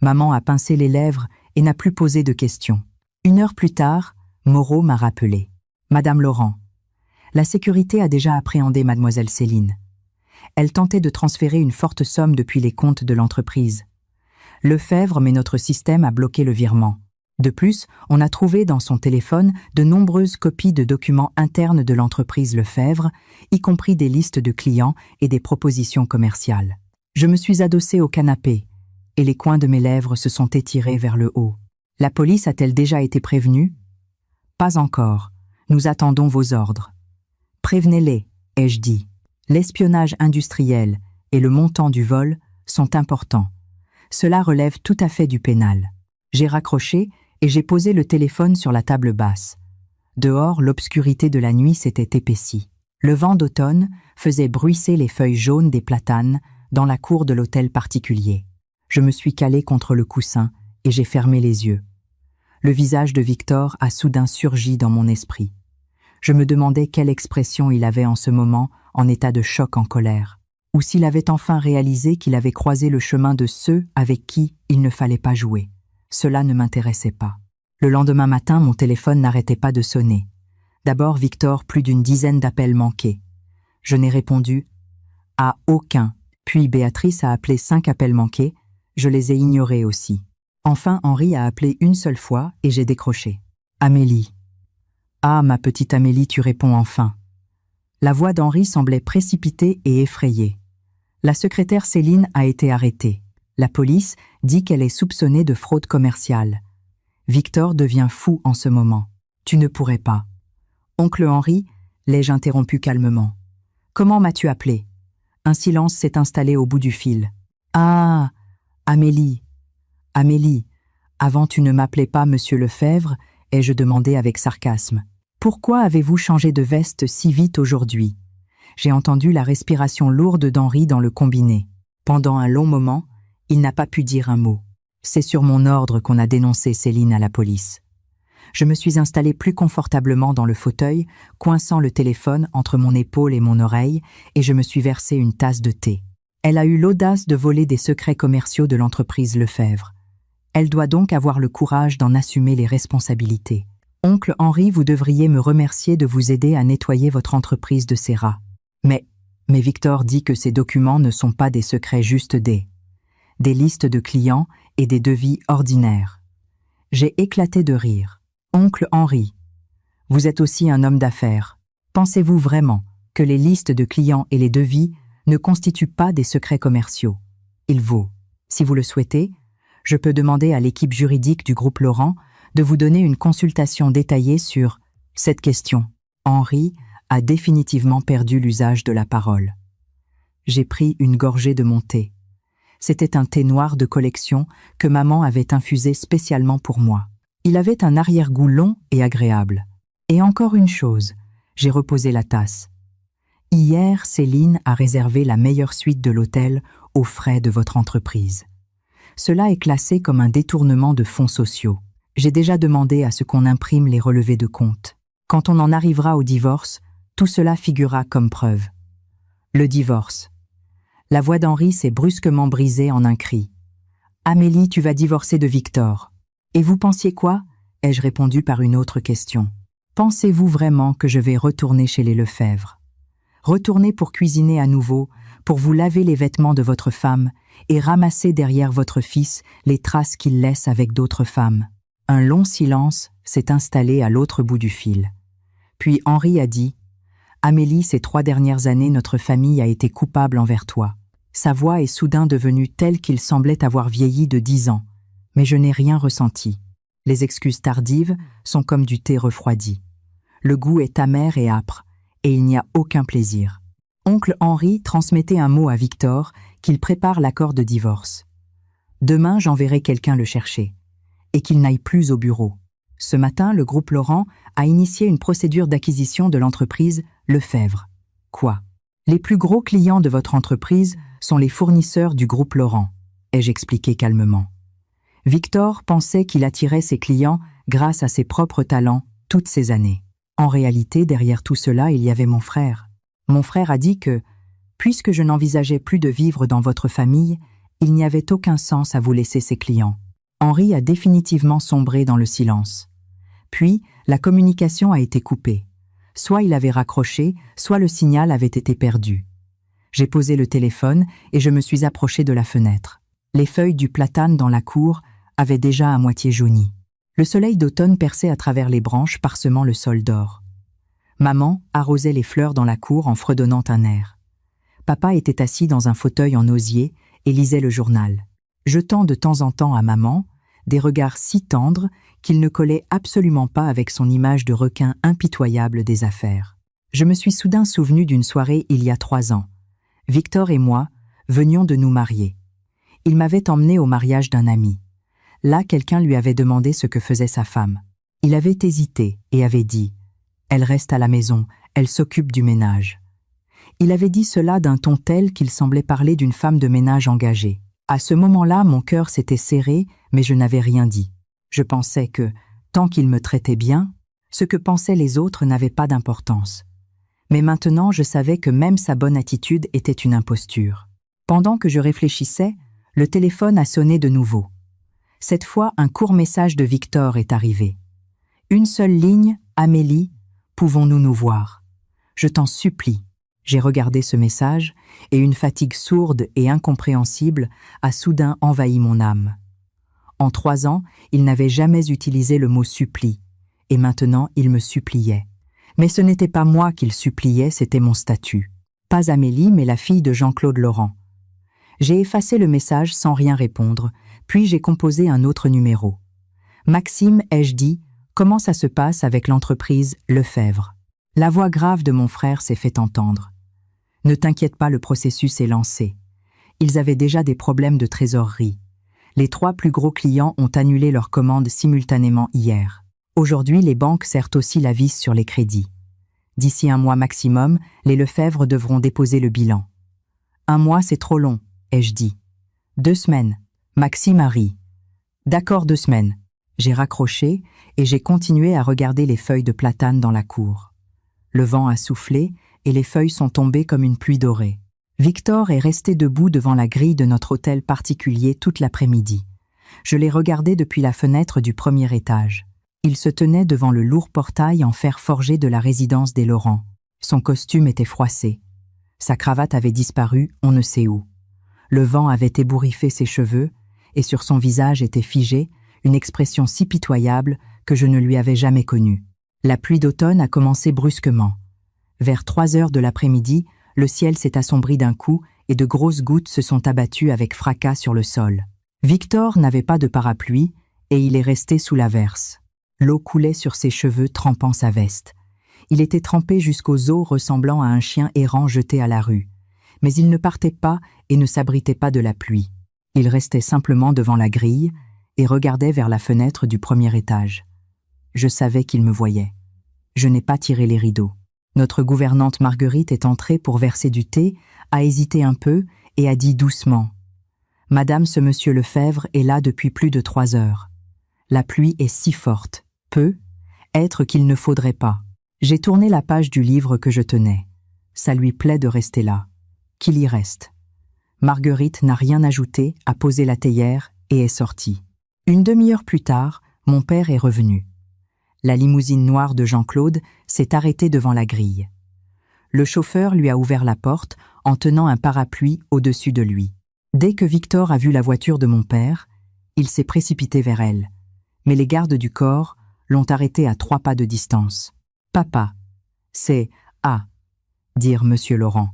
Maman a pincé les lèvres et n'a plus posé de questions. 1 heure plus tard, Moreau m'a rappelé. « Madame Laurent, la sécurité a déjà appréhendé mademoiselle Céline. Elle tentait de transférer une forte somme depuis les comptes de l'entreprise. Lefebvre, mais notre système a bloqué le virement. De plus, on a trouvé dans son téléphone de nombreuses copies de documents internes de l'entreprise Lefebvre, y compris des listes de clients et des propositions commerciales. Je me suis adossée au canapé, et les coins de mes lèvres se sont étirés vers le haut. La police a-t-elle déjà été prévenue? Pas encore. Nous attendons vos ordres. Prévenez-les, ai-je dit. L'espionnage industriel et le montant du vol sont importants. Cela relève tout à fait du pénal. J'ai raccroché et j'ai posé le téléphone sur la table basse. Dehors, l'obscurité de la nuit s'était épaissie. Le vent d'automne faisait bruisser les feuilles jaunes des platanes dans la cour de l'hôtel particulier. Je me suis calé contre le coussin et j'ai fermé les yeux. Le visage de Victor a soudain surgi dans mon esprit. Je me demandais quelle expression il avait en ce moment, en état de choc, en colère, ou s'il avait enfin réalisé qu'il avait croisé le chemin de ceux avec qui il ne fallait pas jouer. Cela ne m'intéressait pas. Le lendemain matin, mon téléphone n'arrêtait pas de sonner. D'abord Victor, plus d'une dizaine d'appels manqués. Je n'ai répondu à aucun. Puis Béatrice a appelé 5 appels manqués. Je les ai ignorés aussi. Enfin, Henri a appelé une seule fois et j'ai décroché. Amélie. Ah, ma petite Amélie, tu réponds enfin. La voix d'Henri semblait précipitée et effrayée. La secrétaire Céline a été arrêtée. La police dit qu'elle est soupçonnée de fraude commerciale. Victor devient fou en ce moment. Tu ne pourrais pas. Oncle Henri, l'ai-je interrompu calmement. Comment m'as-tu appelé? Un silence s'est installé au bout du fil. Ah, Amélie. Amélie, avant tu ne m'appelais pas Monsieur Lefebvre, ai-je demandé avec sarcasme. Pourquoi avez-vous changé de veste si vite aujourd'hui? J'ai entendu la respiration lourde d'Henri dans le combiné. Pendant un long moment, il n'a pas pu dire un mot. C'est sur mon ordre qu'on a dénoncé Céline à la police. Je me suis installée plus confortablement dans le fauteuil, coinçant le téléphone entre mon épaule et mon oreille, et je me suis versé une tasse de thé. Elle a eu l'audace de voler des secrets commerciaux de l'entreprise Lefebvre. Elle doit donc avoir le courage d'en assumer les responsabilités. Oncle Henri, vous devriez me remercier de vous aider à nettoyer votre entreprise de ces rats. Mais Victor dit que ces documents ne sont pas des secrets, juste des listes de clients et des devis ordinaires. J'ai éclaté de rire. Oncle Henri, vous êtes aussi un homme d'affaires. Pensez-vous vraiment que les listes de clients et les devis ne constituent pas des secrets commerciaux? Il vaut, si vous le souhaitez, je peux demander à l'équipe juridique du groupe Laurent de vous donner une consultation détaillée sur cette question. Henri a définitivement perdu l'usage de la parole. J'ai pris une gorgée de mon thé. C'était un thé noir de collection que maman avait infusé spécialement pour moi. Il avait un arrière-goût long et agréable. Et encore une chose, j'ai reposé la tasse. Hier, Céline a réservé la meilleure suite de l'hôtel aux frais de votre entreprise. Cela est classé comme un détournement de fonds sociaux. J'ai déjà demandé à ce qu'on imprime les relevés de compte. Quand on en arrivera au divorce, tout cela figurera comme preuve. Le divorce. La voix d'Henri s'est brusquement brisée en un cri. « Amélie, tu vas divorcer de Victor. » « Et vous pensiez quoi ?» ai-je répondu par une autre question. « Pensez-vous vraiment que je vais retourner chez les Lefebvre? Retourner pour cuisiner à nouveau, pour vous laver les vêtements de votre femme et ramasser derrière votre fils les traces qu'il laisse avec d'autres femmes. » Un long silence s'est installé à l'autre bout du fil. Puis Henri a dit « Amélie, ces 3 dernières années, notre famille a été coupable envers toi. » Sa voix est soudain devenue telle qu'il semblait avoir vieilli de 10 ans. Mais je n'ai rien ressenti. Les excuses tardives sont comme du thé refroidi. Le goût est amer et âpre, et il n'y a aucun plaisir. Oncle Henri transmettait un mot à Victor qu'il prépare l'accord de divorce. Demain, j'enverrai quelqu'un le chercher, et qu'il n'aille plus au bureau. Ce matin, le groupe Laurent a initié une procédure d'acquisition de l'entreprise Lefebvre. Quoi? Les plus gros clients de votre entreprise sont les fournisseurs du groupe Laurent, ai-je expliqué calmement. Victor pensait qu'il attirait ses clients grâce à ses propres talents toutes ces années. En réalité, derrière tout cela, il y avait mon frère. Mon frère a dit que, puisque je n'envisageais plus de vivre dans votre famille, il n'y avait aucun sens à vous laisser ses clients. Henri a définitivement sombré dans le silence. Puis, la communication a été coupée. Soit il avait raccroché, soit le signal avait été perdu. J'ai posé le téléphone et je me suis approché de la fenêtre. Les feuilles du platane dans la cour avaient déjà à moitié jauni. Le soleil d'automne perçait à travers les branches parsemant le sol d'or. Maman arrosait les fleurs dans la cour en fredonnant un air. Papa était assis dans un fauteuil en osier et lisait le journal, jetant de temps en temps à maman des regards si tendres qu'ils ne collaient absolument pas avec son image de requin impitoyable des affaires. Je me suis soudain souvenu d'une soirée il y a 3 ans. Victor et moi venions de nous marier. Il m'avait emmené au mariage d'un ami. Là, quelqu'un lui avait demandé ce que faisait sa femme. Il avait hésité et avait dit « Elle reste à la maison, elle s'occupe du ménage. » Il avait dit cela d'un ton tel qu'il semblait parler d'une femme de ménage engagée. À ce moment-là, mon cœur s'était serré, mais je n'avais rien dit. Je pensais que, tant qu'il me traitait bien, ce que pensaient les autres n'avait pas d'importance. Mais maintenant, je savais que même sa bonne attitude était une imposture. Pendant que je réfléchissais, le téléphone a sonné de nouveau. Cette fois, un court message de Victor est arrivé. Une seule ligne, Amélie, pouvons-nous nous voir? Je t'en supplie. J'ai regardé ce message et une fatigue sourde et incompréhensible a soudain envahi mon âme. En 3 ans, il n'avait jamais utilisé le mot supplie, et maintenant il me suppliait. Mais ce n'était pas moi qu'il suppliait, c'était mon statut. Pas Amélie, mais la fille de Jean-Claude Laurent. J'ai effacé le message sans rien répondre, puis j'ai composé un autre numéro. Maxime, ai-je dit, comment ça se passe avec l'entreprise Lefebvre? La voix grave de mon frère s'est fait entendre. Ne t'inquiète pas, le processus est lancé. Ils avaient déjà des problèmes de trésorerie. Les 3 plus gros clients ont annulé leurs commandes simultanément hier. Aujourd'hui, les banques serrent aussi la vis sur les crédits. D'ici 1 mois maximum, les Lefebvre devront déposer le bilan. 1 mois, c'est trop long, ai-je dit. 2 semaines. Maxime a ri. D'accord, 2 semaines. J'ai raccroché et j'ai continué à regarder les feuilles de platane dans la cour. Le vent a soufflé et les feuilles sont tombées comme une pluie dorée. Victor est resté debout devant la grille de notre hôtel particulier toute l'après-midi. Je l'ai regardé depuis la fenêtre du premier étage. Il se tenait devant le lourd portail en fer forgé de la résidence des Laurent. Son costume était froissé. Sa cravate avait disparu, on ne sait où. Le vent avait ébouriffé ses cheveux, et sur son visage était figée une expression si pitoyable que je ne lui avais jamais connue. La pluie d'automne a commencé brusquement. Vers 3 heures de l'après-midi, le ciel s'est assombri d'un coup et de grosses gouttes se sont abattues avec fracas sur le sol. Victor n'avait pas de parapluie et il est resté sous l'averse. L'eau coulait sur ses cheveux trempant sa veste. Il était trempé jusqu'aux os ressemblant à un chien errant jeté à la rue. Mais il ne partait pas et ne s'abritait pas de la pluie. Il restait simplement devant la grille et regardait vers la fenêtre du premier étage. Je savais qu'il me voyait. Je n'ai pas tiré les rideaux. Notre gouvernante Marguerite est entrée pour verser du thé, a hésité un peu et a dit doucement « Madame, ce monsieur Lefebvre est là depuis plus de 3 heures. La pluie est si forte, être qu'il ne faudrait pas. » J'ai tourné la page du livre que je tenais. Ça lui plaît de rester là. Qu'il y reste. Marguerite n'a rien ajouté, a posé la théière et est sortie. Une demi-heure plus tard, mon père est revenu. La limousine noire de Jean-Claude s'est arrêtée devant la grille. Le chauffeur lui a ouvert la porte en tenant un parapluie au-dessus de lui. Dès que Victor a vu la voiture de mon père, il s'est précipité vers elle. Mais les gardes du corps l'ont arrêté à 3 pas de distance. « Papa, c'est dire Monsieur Laurent.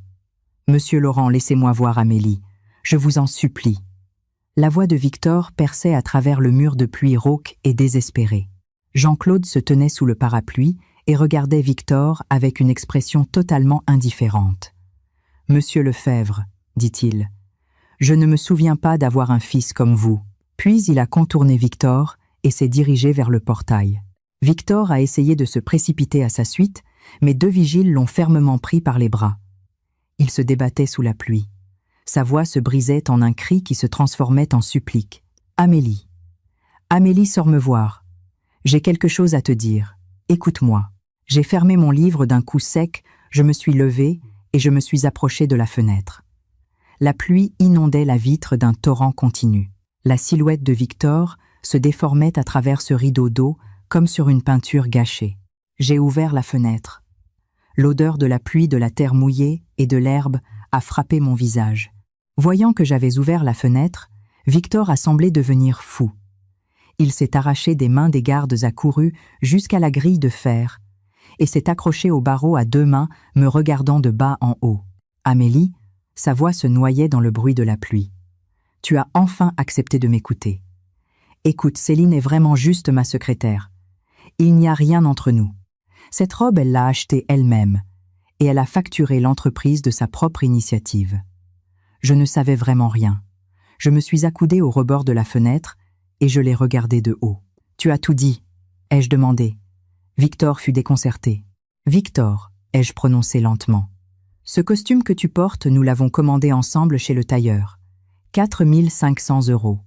Monsieur Laurent, laissez-moi voir Amélie. Je vous en supplie. » La voix de Victor perçait à travers le mur de pluie rauque et désespéré. Jean-Claude se tenait sous le parapluie et regardait Victor avec une expression totalement indifférente. « Monsieur Lefebvre, dit-il, je ne me souviens pas d'avoir un fils comme vous. » Puis il a contourné Victor et s'est dirigé vers le portail. Victor a essayé de se précipiter à sa suite, mais 2 vigiles l'ont fermement pris par les bras. Il se débattait sous la pluie. Sa voix se brisait en un cri qui se transformait en supplique. « Amélie, Amélie, sors me voir. J'ai quelque chose à te dire. Écoute-moi. » J'ai fermé mon livre d'un coup sec, je me suis levé et je me suis approché de la fenêtre. La pluie inondait la vitre d'un torrent continu. La silhouette de Victor se déformait à travers ce rideau d'eau comme sur une peinture gâchée. J'ai ouvert la fenêtre. L'odeur de la pluie, de la terre mouillée et de l'herbe a frappé mon visage. Voyant que j'avais ouvert la fenêtre, Victor a semblé devenir fou. Il s'est arraché des mains des gardes accourus jusqu'à la grille de fer et s'est accroché au barreau à 2 mains, me regardant de bas en haut. « Amélie » sa voix se noyait dans le bruit de la pluie. « Tu as enfin accepté de m'écouter. Écoute, Céline est vraiment juste ma secrétaire. Il n'y a rien entre nous. Cette robe, elle l'a achetée elle-même, et elle a facturé l'entreprise de sa propre initiative. Je ne savais vraiment rien. Je me suis accoudé au rebord de la fenêtre, et je l'ai regardé de haut. « Tu as tout dit ?» ai-je demandé. Victor fut déconcerté. « Victor » ai-je prononcé lentement. « Ce costume que tu portes, nous l'avons commandé ensemble chez le tailleur. 4 500 €.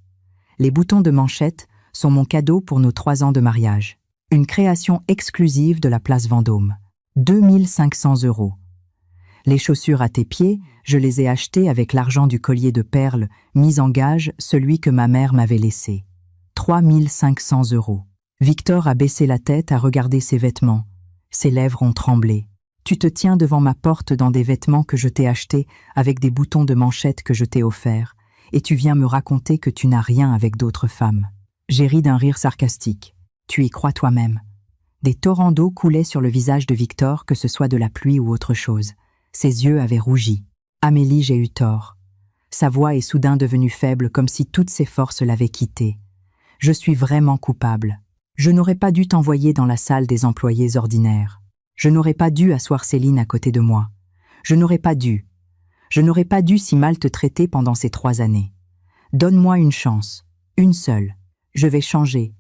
Les boutons de manchette sont mon cadeau pour nos 3 ans de mariage. Une création exclusive de la place Vendôme. 2 500 €. Les chaussures à tes pieds, je les ai achetées avec l'argent du collier de perles mis en gage, celui que ma mère m'avait laissé. 3 500 €. Victor a baissé la tête à regarder ses vêtements. Ses lèvres ont tremblé. « Tu te tiens devant ma porte dans des vêtements que je t'ai achetés avec des boutons de manchette que je t'ai offerts, et tu viens me raconter que tu n'as rien avec d'autres femmes. » J'ai ri d'un rire sarcastique. « Tu y crois toi-même. » Des torrents d'eau coulaient sur le visage de Victor, que ce soit de la pluie ou autre chose. Ses yeux avaient rougi. « Amélie, j'ai eu tort. Sa voix est soudain devenue faible comme si toutes ses forces l'avaient quittée. Je suis vraiment coupable. Je n'aurais pas dû t'envoyer dans la salle des employés ordinaires. Je n'aurais pas dû asseoir Céline à côté de moi. Je n'aurais pas dû. Je n'aurais pas dû si mal te traiter pendant ces 3 années. Donne-moi une chance, une seule. Je vais changer.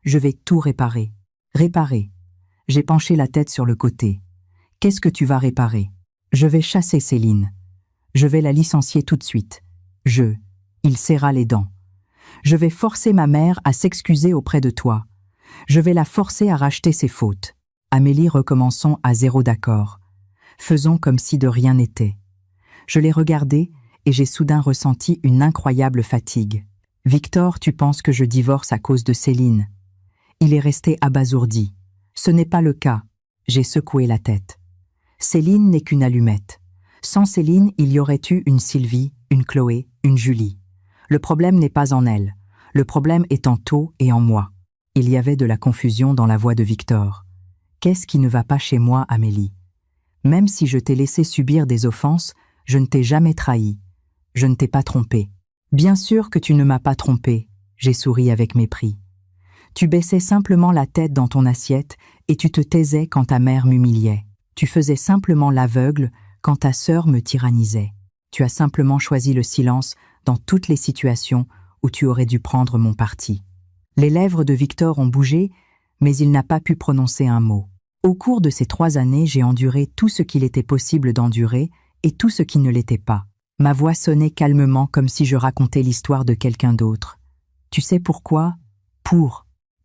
Je vais tout réparer. Réparer. J'ai penché la tête sur le côté. Qu'est-ce que tu vas réparer? Je vais chasser Céline. Je vais la licencier tout de suite. Il serra les dents. Je vais forcer ma mère à s'excuser auprès de toi. Je vais la forcer à racheter ses fautes. Amélie, recommençons à 0 d'accord. Faisons comme si de rien n'était. Je l'ai regardé et j'ai soudain ressenti une incroyable fatigue. Victor, tu penses que je divorce à cause de Céline? Il est resté abasourdi. Ce n'est pas le cas. J'ai secoué la tête. Céline n'est qu'une allumette. Sans Céline, il y aurait eu une Sylvie, une Chloé, une Julie. Le problème n'est pas en elle. Le problème est en toi et en moi. Il y avait de la confusion dans la voix de Victor. Qu'est-ce qui ne va pas chez moi, Amélie? Même si je t'ai laissé subir des offenses, je ne t'ai jamais trahi. Je ne t'ai pas trompé. Bien sûr que tu ne m'as pas trompé, j'ai souri avec mépris. Tu baissais simplement la tête dans ton assiette et tu te taisais quand ta mère m'humiliait. Tu faisais simplement l'aveugle quand ta sœur me tyrannisait. Tu as simplement choisi le silence dans toutes les situations où tu aurais dû prendre mon parti. Les lèvres de Victor ont bougé, mais il n'a pas pu prononcer un mot. Au cours de ces 3 années, j'ai enduré tout ce qu'il était possible d'endurer et tout ce qui ne l'était pas. Ma voix sonnait calmement comme si je racontais l'histoire de quelqu'un d'autre. Tu sais pourquoi?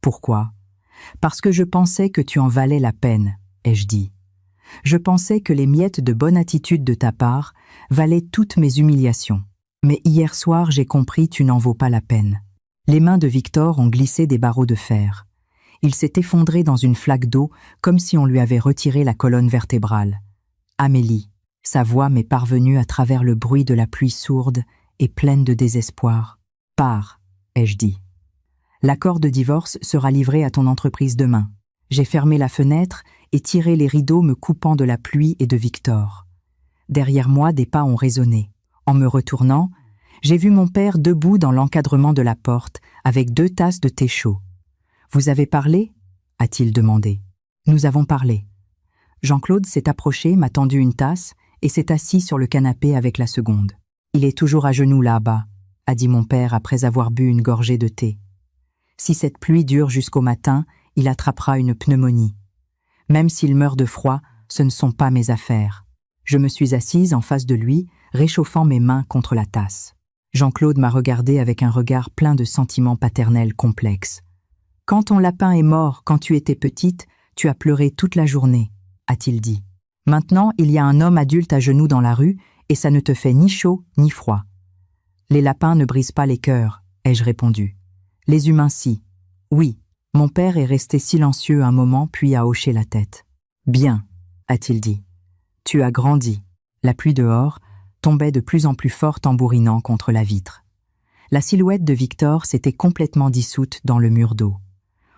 Pourquoi? Parce que je pensais que tu en valais la peine, ai-je dit. Je pensais que les miettes de bonne attitude de ta part valaient toutes mes humiliations. Mais hier soir, j'ai compris tu n'en vaux pas la peine. Les mains de Victor ont glissé des barreaux de fer. Il s'est effondré dans une flaque d'eau comme si on lui avait retiré la colonne vertébrale. Amélie, sa voix m'est parvenue à travers le bruit de la pluie sourde et pleine de désespoir. Pars, ai-je dit. L'accord de divorce sera livré à ton entreprise demain. J'ai fermé la fenêtre et tiré les rideaux me coupant de la pluie et de Victor. Derrière moi, des pas ont résonné. En me retournant, j'ai vu mon père debout dans l'encadrement de la porte avec 2 tasses de thé chaud. « Vous avez parlé » a-t-il demandé. « Nous avons parlé. » Jean-Claude s'est approché, m'a tendu une tasse et s'est assis sur le canapé avec la seconde. « Il est toujours à genoux là-bas » a dit mon père après avoir bu une gorgée de thé. « Si cette pluie dure jusqu'au matin, il attrapera une pneumonie. Même s'il meurt de froid, ce ne sont pas mes affaires. » Je me suis assise en face de lui, réchauffant mes mains contre la tasse. Jean-Claude m'a regardé avec un regard plein de sentiments paternels complexes. « Quand ton lapin est mort, quand tu étais petite, tu as pleuré toute la journée, » a-t-il dit. « Maintenant, il y a un homme adulte à genoux dans la rue et ça ne te fait ni chaud ni froid. »« Les lapins ne brisent pas les cœurs, » ai-je répondu. « Les humains si. » « Oui. » Mon père est resté silencieux un moment puis a hoché la tête. « Bien, » a-t-il dit. « Tu as grandi. » La pluie dehors tombait de plus en plus fort en bourrinant contre la vitre. La silhouette de Victor s'était complètement dissoute dans le mur d'eau.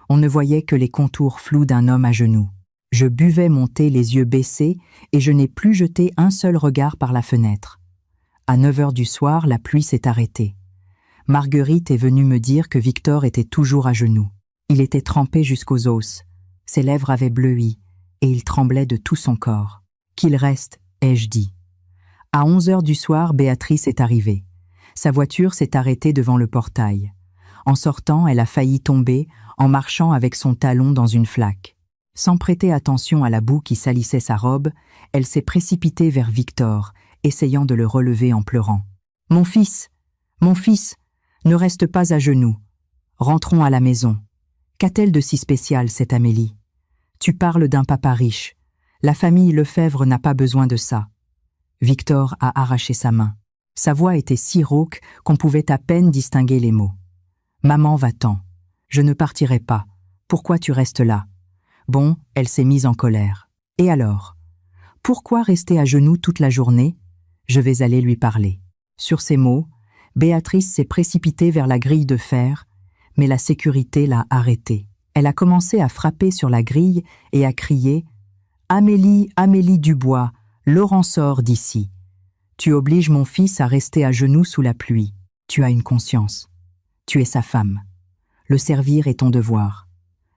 On ne voyait que les contours flous d'un homme à genoux. Je buvais mon thé les yeux baissés et je n'ai plus jeté un seul regard par la fenêtre. À 9h du soir, la pluie s'est arrêtée. Marguerite est venue me dire que Victor était toujours à genoux. Il était trempé jusqu'aux os. Ses lèvres avaient bleui et il tremblait de tout son corps. « Qu'il reste, » ai-je dit. À 11h du soir, Béatrice est arrivée. Sa voiture s'est arrêtée devant le portail. En sortant, elle a failli tomber en marchant avec son talon dans une flaque. Sans prêter attention à la boue qui salissait sa robe, elle s'est précipitée vers Victor, essayant de le relever en pleurant. « Mon fils, ne reste pas à genoux. Rentrons à la maison. Qu'a-t-elle de si spécial, cette Amélie? Tu parles d'un papa riche. La famille Lefebvre n'a pas besoin de ça. » Victor a arraché sa main. Sa voix était si rauque qu'on pouvait à peine distinguer les mots. « Maman, va-t'en. Je ne partirai pas. Pourquoi tu restes là? » Bon, elle s'est mise en colère. « Et alors? Pourquoi rester à genoux toute la journée? Je vais aller lui parler. » Sur ces mots, Béatrice s'est précipitée vers la grille de fer, mais la sécurité l'a arrêtée. Elle a commencé à frapper sur la grille et à crier « Amélie, Amélie Dubois, Laurent sort d'ici. » Tu obliges mon fils à rester à genoux sous la pluie. Tu as une conscience. Tu es sa femme. Le servir est ton devoir.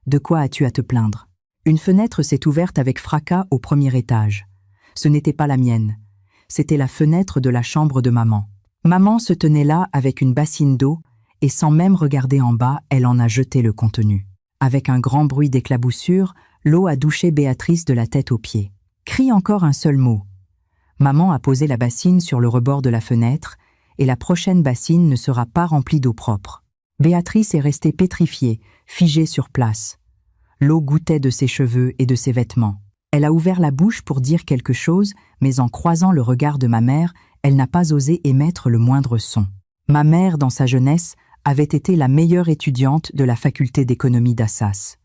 De quoi as-tu à te plaindre? Une fenêtre s'est ouverte avec fracas au premier étage. Ce n'était pas la mienne. C'était la fenêtre de la chambre de maman. Maman se tenait là avec une bassine d'eau et sans même regarder en bas, elle en a jeté le contenu. Avec un grand bruit d'éclaboussure, l'eau a douché Béatrice de la tête aux pieds. Crie encore un seul mot. Maman a posé la bassine sur le rebord de la fenêtre et la prochaine bassine ne sera pas remplie d'eau propre. Béatrice est restée pétrifiée, figée sur place. L'eau goûtait de ses cheveux et de ses vêtements. Elle a ouvert la bouche pour dire quelque chose, mais en croisant le regard de ma mère, elle n'a pas osé émettre le moindre son. Ma mère, dans sa jeunesse, avait été la meilleure étudiante de la faculté d'économie d'Assas.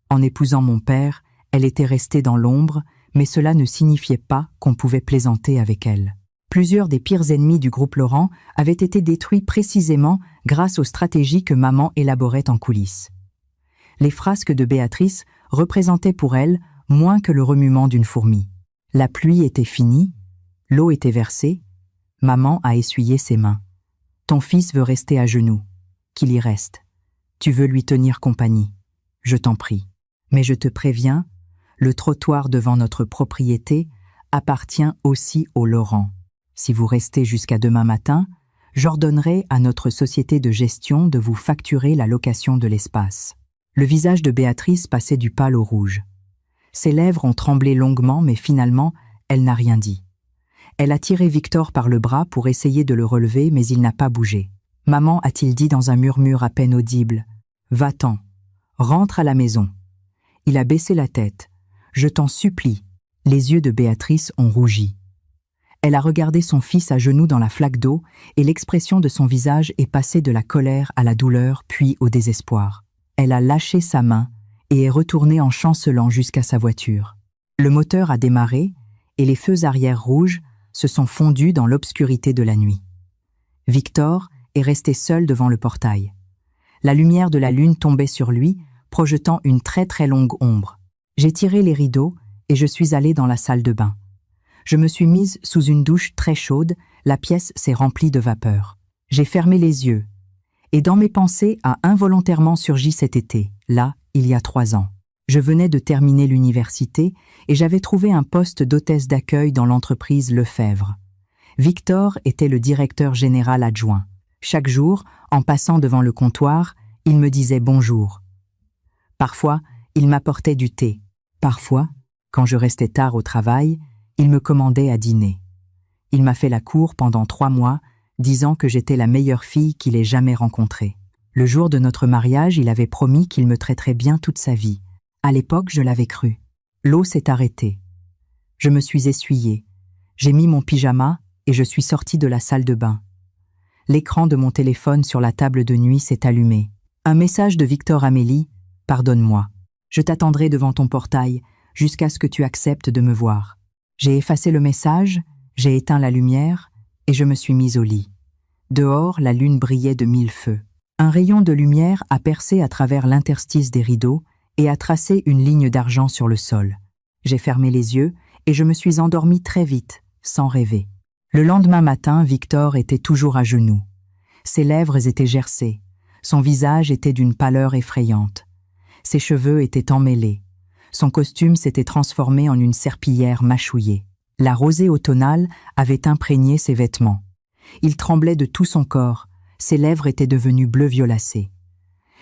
En épousant mon père, elle était restée dans l'ombre, mais cela ne signifiait pas qu'on pouvait plaisanter avec elle. Plusieurs des pires ennemis du groupe Laurent avaient été détruits précisément grâce aux stratégies que maman élaborait en coulisses. Les frasques de Béatrice représentaient pour elle moins que le remuement d'une fourmi. La pluie était finie, l'eau était versée, maman a essuyé ses mains. Ton fils veut rester à genoux. Qu'il y reste. Tu veux lui tenir compagnie. Je t'en prie. Mais je te préviens, le trottoir devant notre propriété appartient aussi aux Laurent. Si vous restez jusqu'à demain matin, j'ordonnerai à notre société de gestion de vous facturer la location de l'espace. Le visage de Béatrice passait du pâle au rouge. Ses lèvres ont tremblé longuement, mais finalement, elle n'a rien dit. Elle a tiré Victor par le bras pour essayer de le relever, mais il n'a pas bougé. Maman a-t-il dit dans un murmure à peine audible. « Va-t'en, rentre à la maison. » Il a baissé la tête. « Je t'en supplie. » Les yeux de Béatrice ont rougi. Elle a regardé son fils à genoux dans la flaque d'eau et l'expression de son visage est passée de la colère à la douleur puis au désespoir. Elle a lâché sa main et est retournée en chancelant jusqu'à sa voiture. Le moteur a démarré et les feux arrière rouges se sont fondus dans l'obscurité de la nuit. Victor est resté seul devant le portail. La lumière de la lune tombait sur lui, projetant une très très longue ombre. J'ai tiré les rideaux et je suis allée dans la salle de bain. Je me suis mise sous une douche très chaude, la pièce s'est remplie de vapeur. J'ai fermé les yeux. Et dans mes pensées a involontairement surgi cet été, là, il y a 3 ans. Je venais de terminer l'université et j'avais trouvé un poste d'hôtesse d'accueil dans l'entreprise Lefebvre. Victor était le directeur général adjoint. Chaque jour, en passant devant le comptoir, il me disait bonjour. Parfois, il m'apportait du thé. Parfois, quand je restais tard au travail, il me commandait à dîner. Il m'a fait la cour pendant 3 mois, disant que j'étais la meilleure fille qu'il ait jamais rencontrée. Le jour de notre mariage, il avait promis qu'il me traiterait bien toute sa vie. À l'époque, je l'avais cru. L'eau s'est arrêtée. Je me suis essuyée. J'ai mis mon pyjama et je suis sortie de la salle de bain. L'écran de mon téléphone sur la table de nuit s'est allumé. Un message de Victor Amélie. « Pardonne-moi. Je t'attendrai devant ton portail jusqu'à ce que tu acceptes de me voir. » J'ai effacé le message, j'ai éteint la lumière et je me suis mise au lit. Dehors, la lune brillait de 1000 feux. Un rayon de lumière a percé à travers l'interstice des rideaux et a tracé une ligne d'argent sur le sol. J'ai fermé les yeux et je me suis endormie très vite, sans rêver. Le lendemain matin, Victor était toujours à genoux. Ses lèvres étaient gercées, son visage était d'une pâleur effrayante. Ses cheveux étaient emmêlés. Son costume s'était transformé en une serpillière mâchouillée. La rosée automnale avait imprégné ses vêtements. Il tremblait de tout son corps, ses lèvres étaient devenues bleu violacé.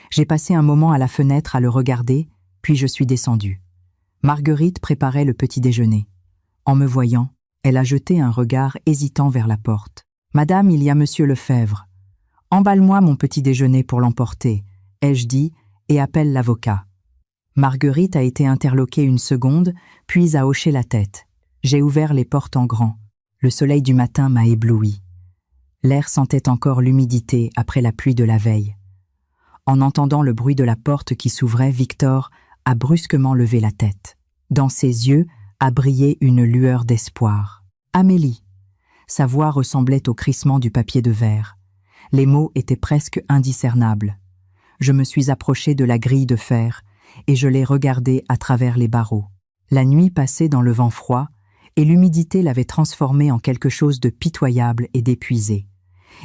J'ai passé un moment à la fenêtre à le regarder, puis je suis descendue. Marguerite préparait le petit déjeuner. En me voyant, elle a jeté un regard hésitant vers la porte. « Madame, il y a monsieur Lefebvre. Emballe-moi mon petit déjeuner pour l'emporter, » ai-je dit, et appelle l'avocat. Marguerite a été interloquée une seconde, puis a hoché la tête. J'ai ouvert les portes en grand. Le soleil du matin m'a ébloui. L'air sentait encore l'humidité après la pluie de la veille. En entendant le bruit de la porte qui s'ouvrait, Victor a brusquement levé la tête. Dans ses yeux a brillé une lueur d'espoir. « Amélie !» Sa voix ressemblait au crissement du papier de verre. Les mots étaient presque indiscernables. Je me suis approchée de la grille de fer et je l'ai regardée à travers les barreaux. La nuit passait dans le vent froid et l'humidité l'avait transformé en quelque chose de pitoyable et d'épuisé.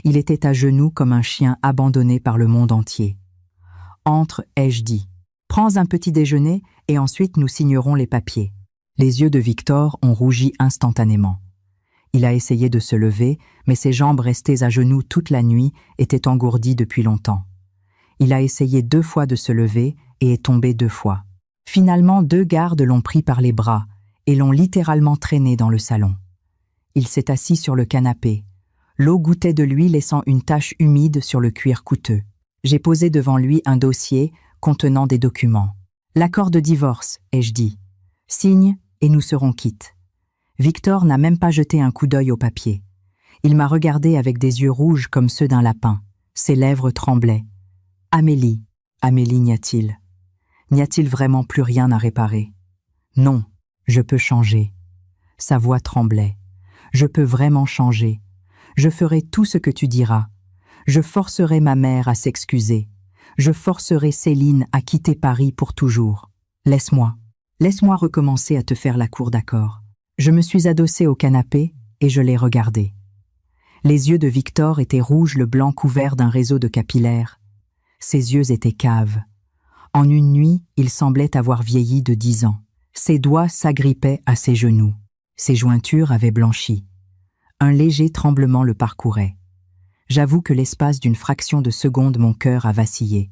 Il était à genoux comme un chien abandonné par le monde entier. « Entre, ai-je dit. Prends un petit déjeuner et ensuite nous signerons les papiers. » Les yeux de Victor ont rougi instantanément. Il a essayé de se lever, mais ses jambes restées à genoux toute la nuit étaient engourdies depuis longtemps. Il a essayé 2 fois de se lever et est tombé 2 fois. Finalement, 2 gardes l'ont pris par les bras et l'ont littéralement traîné dans le salon. Il s'est assis sur le canapé. L'eau gouttait de lui, laissant une tache humide sur le cuir coûteux. J'ai posé devant lui un dossier contenant des documents. « L'accord de divorce, ai-je dit. Signe et nous serons quittes. » Victor n'a même pas jeté un coup d'œil au papier. Il m'a regardé avec des yeux rouges comme ceux d'un lapin. Ses lèvres tremblaient. « Amélie, Amélie, n'y a-t-il? N'y a-t-il vraiment plus rien à réparer? Non, je peux changer. » Sa voix tremblait. « Je peux vraiment changer. Je ferai tout ce que tu diras. Je forcerai ma mère à s'excuser. Je forcerai Céline à quitter Paris pour toujours. Laisse-moi. Laisse-moi recommencer à te faire la cour d'accord. » Je me suis adossé au canapé et je l'ai regardé. Les yeux de Victor étaient rouges, le blanc couvert d'un réseau de capillaires. Ses yeux étaient caves. En une nuit, il semblait avoir vieilli de 10 ans. Ses doigts s'agrippaient à ses genoux. Ses jointures avaient blanchi. Un léger tremblement le parcourait. J'avoue que l'espace d'une fraction de seconde, mon cœur a vacillé.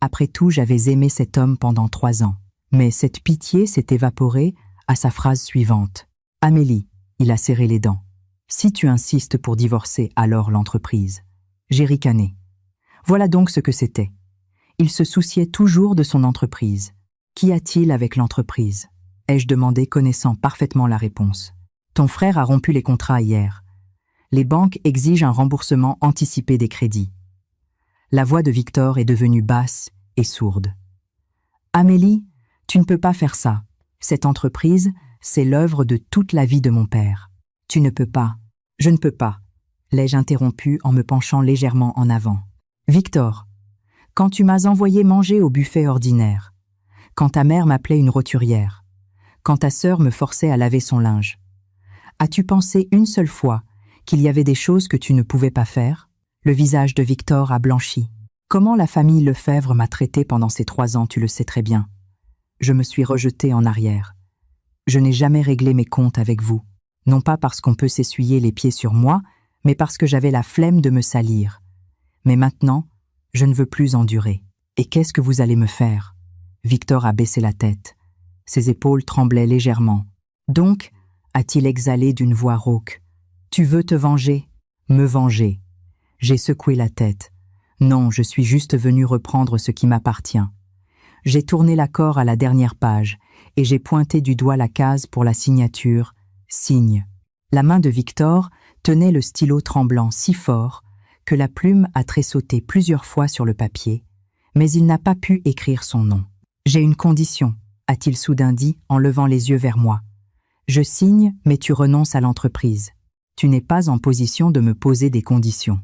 Après tout, j'avais aimé cet homme pendant 3 ans. Mais cette pitié s'est évaporée à sa phrase suivante. « Amélie, il a serré les dents. Si tu insistes pour divorcer, alors l'entreprise. » J'ai ricané. Voilà donc ce que c'était. Il se souciait toujours de son entreprise. Qu'y a-t-il avec l'entreprise? Ai-je demandé, connaissant parfaitement la réponse. Ton frère a rompu les contrats hier. Les banques exigent un remboursement anticipé des crédits. La voix de Victor est devenue basse et sourde. Amélie, tu ne peux pas faire ça. Cette entreprise, c'est l'œuvre de toute la vie de mon père. Tu ne peux pas. Je ne peux pas. L'ai-je interrompu en me penchant légèrement en avant. Victor, quand tu m'as envoyé manger au buffet ordinaire, quand ta mère m'appelait une roturière, quand ta sœur me forçait à laver son linge, as-tu pensé une seule fois qu'il y avait des choses que tu ne pouvais pas faire? Le visage de Victor a blanchi. Comment la famille Lefebvre m'a traité pendant ces 3 ans, tu le sais très bien. Je me suis rejeté en arrière. Je n'ai jamais réglé mes comptes avec vous, non pas parce qu'on peut s'essuyer les pieds sur moi, mais parce que j'avais la flemme de me salir. Mais maintenant, je ne veux plus endurer. Et qu'est-ce que vous allez me faire? Victor a baissé la tête. Ses épaules tremblaient légèrement. Donc, a-t-il exhalé d'une voix rauque. Tu veux te venger? Me venger. J'ai secoué la tête. Non, je suis juste venu reprendre ce qui m'appartient. J'ai tourné l'accord à la dernière page et j'ai pointé du doigt la case pour la signature « Signe ». La main de Victor tenait le stylo tremblant si fort que la plume a tressauté plusieurs fois sur le papier, mais il n'a pas pu écrire son nom. « J'ai une condition », a-t-il soudain dit en levant les yeux vers moi. « Je signe, mais tu renonces à l'entreprise. Tu n'es pas en position de me poser des conditions. »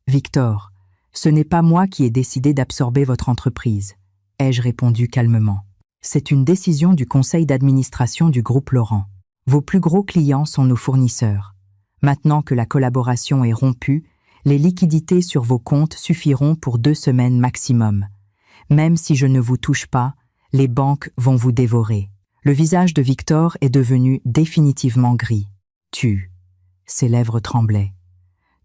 Victor, ce n'est pas moi qui ai décidé d'absorber votre entreprise, ai-je répondu calmement. C'est une décision du conseil d'administration du groupe Laurent. Vos plus gros clients sont nos fournisseurs. Maintenant que la collaboration est rompue, les liquidités sur vos comptes suffiront pour 2 semaines maximum. Même si je ne vous touche pas, les banques vont vous dévorer. Le visage de Victor est devenu définitivement gris. Ses lèvres tremblaient.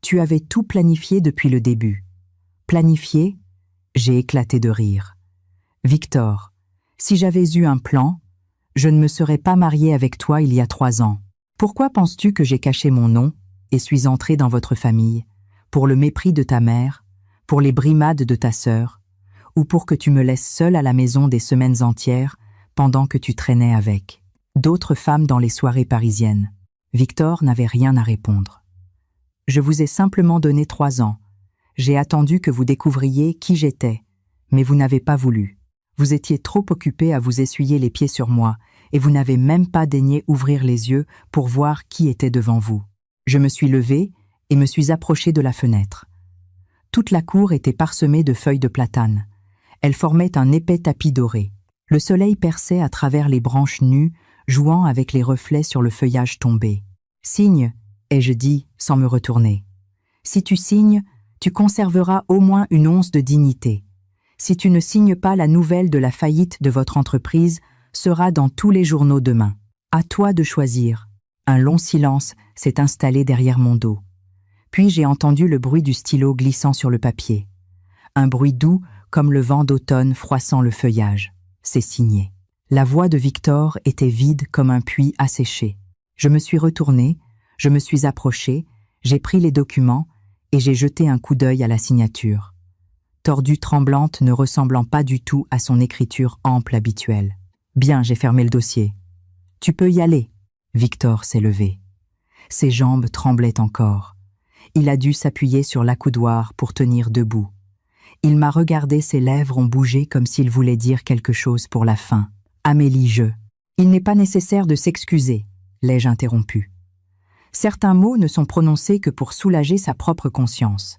Tu avais tout planifié depuis le début. Planifié? J'ai éclaté de rire. Victor, si j'avais eu un plan, je ne me serais pas mariée avec toi il y a 3 ans. Pourquoi penses-tu que j'ai caché mon nom et suis entrée dans votre famille, pour le mépris de ta mère, pour les brimades de ta sœur, ou pour que tu me laisses seule à la maison des semaines entières pendant que tu traînais avec d'autres femmes dans les soirées parisiennes? Victor n'avait rien à répondre. Je vous ai simplement donné 3 ans. J'ai attendu que vous découvriez qui j'étais, mais vous n'avez pas voulu. Vous étiez trop occupé à vous essuyer les pieds sur moi, et vous n'avez même pas daigné ouvrir les yeux pour voir qui était devant vous. Je me suis levé et me suis approché de la fenêtre. Toute la cour était parsemée de feuilles de platane. Elles formaient un épais tapis doré. Le soleil perçait à travers les branches nues, jouant avec les reflets sur le feuillage tombé. « Signe », ai-je dit, sans me retourner. « Si tu signes, tu conserveras au moins une once de dignité. Si tu ne signes pas, la nouvelle de la faillite de votre entreprise sera dans tous les journaux demain. À toi de choisir. » Un long silence s'est installé derrière mon dos. Puis j'ai entendu le bruit du stylo glissant sur le papier. Un bruit doux comme le vent d'automne froissant le feuillage. C'est signé. La voix de Victor était vide comme un puits asséché. Je me suis retournée, je me suis approchée, j'ai pris les documents et j'ai jeté un coup d'œil à la signature. Tordue tremblante, ne ressemblant pas du tout à son écriture ample habituelle. Bien, j'ai fermé le dossier. « Tu peux y aller. » Victor s'est levé. Ses jambes tremblaient encore. Il a dû s'appuyer sur l'accoudoir pour tenir debout. Il m'a regardé, ses lèvres ont bougé comme s'il voulait dire quelque chose pour la fin. « Amélie, je... » « Il n'est pas nécessaire de s'excuser, » l'ai-je interrompu. Certains mots ne sont prononcés que pour soulager sa propre conscience.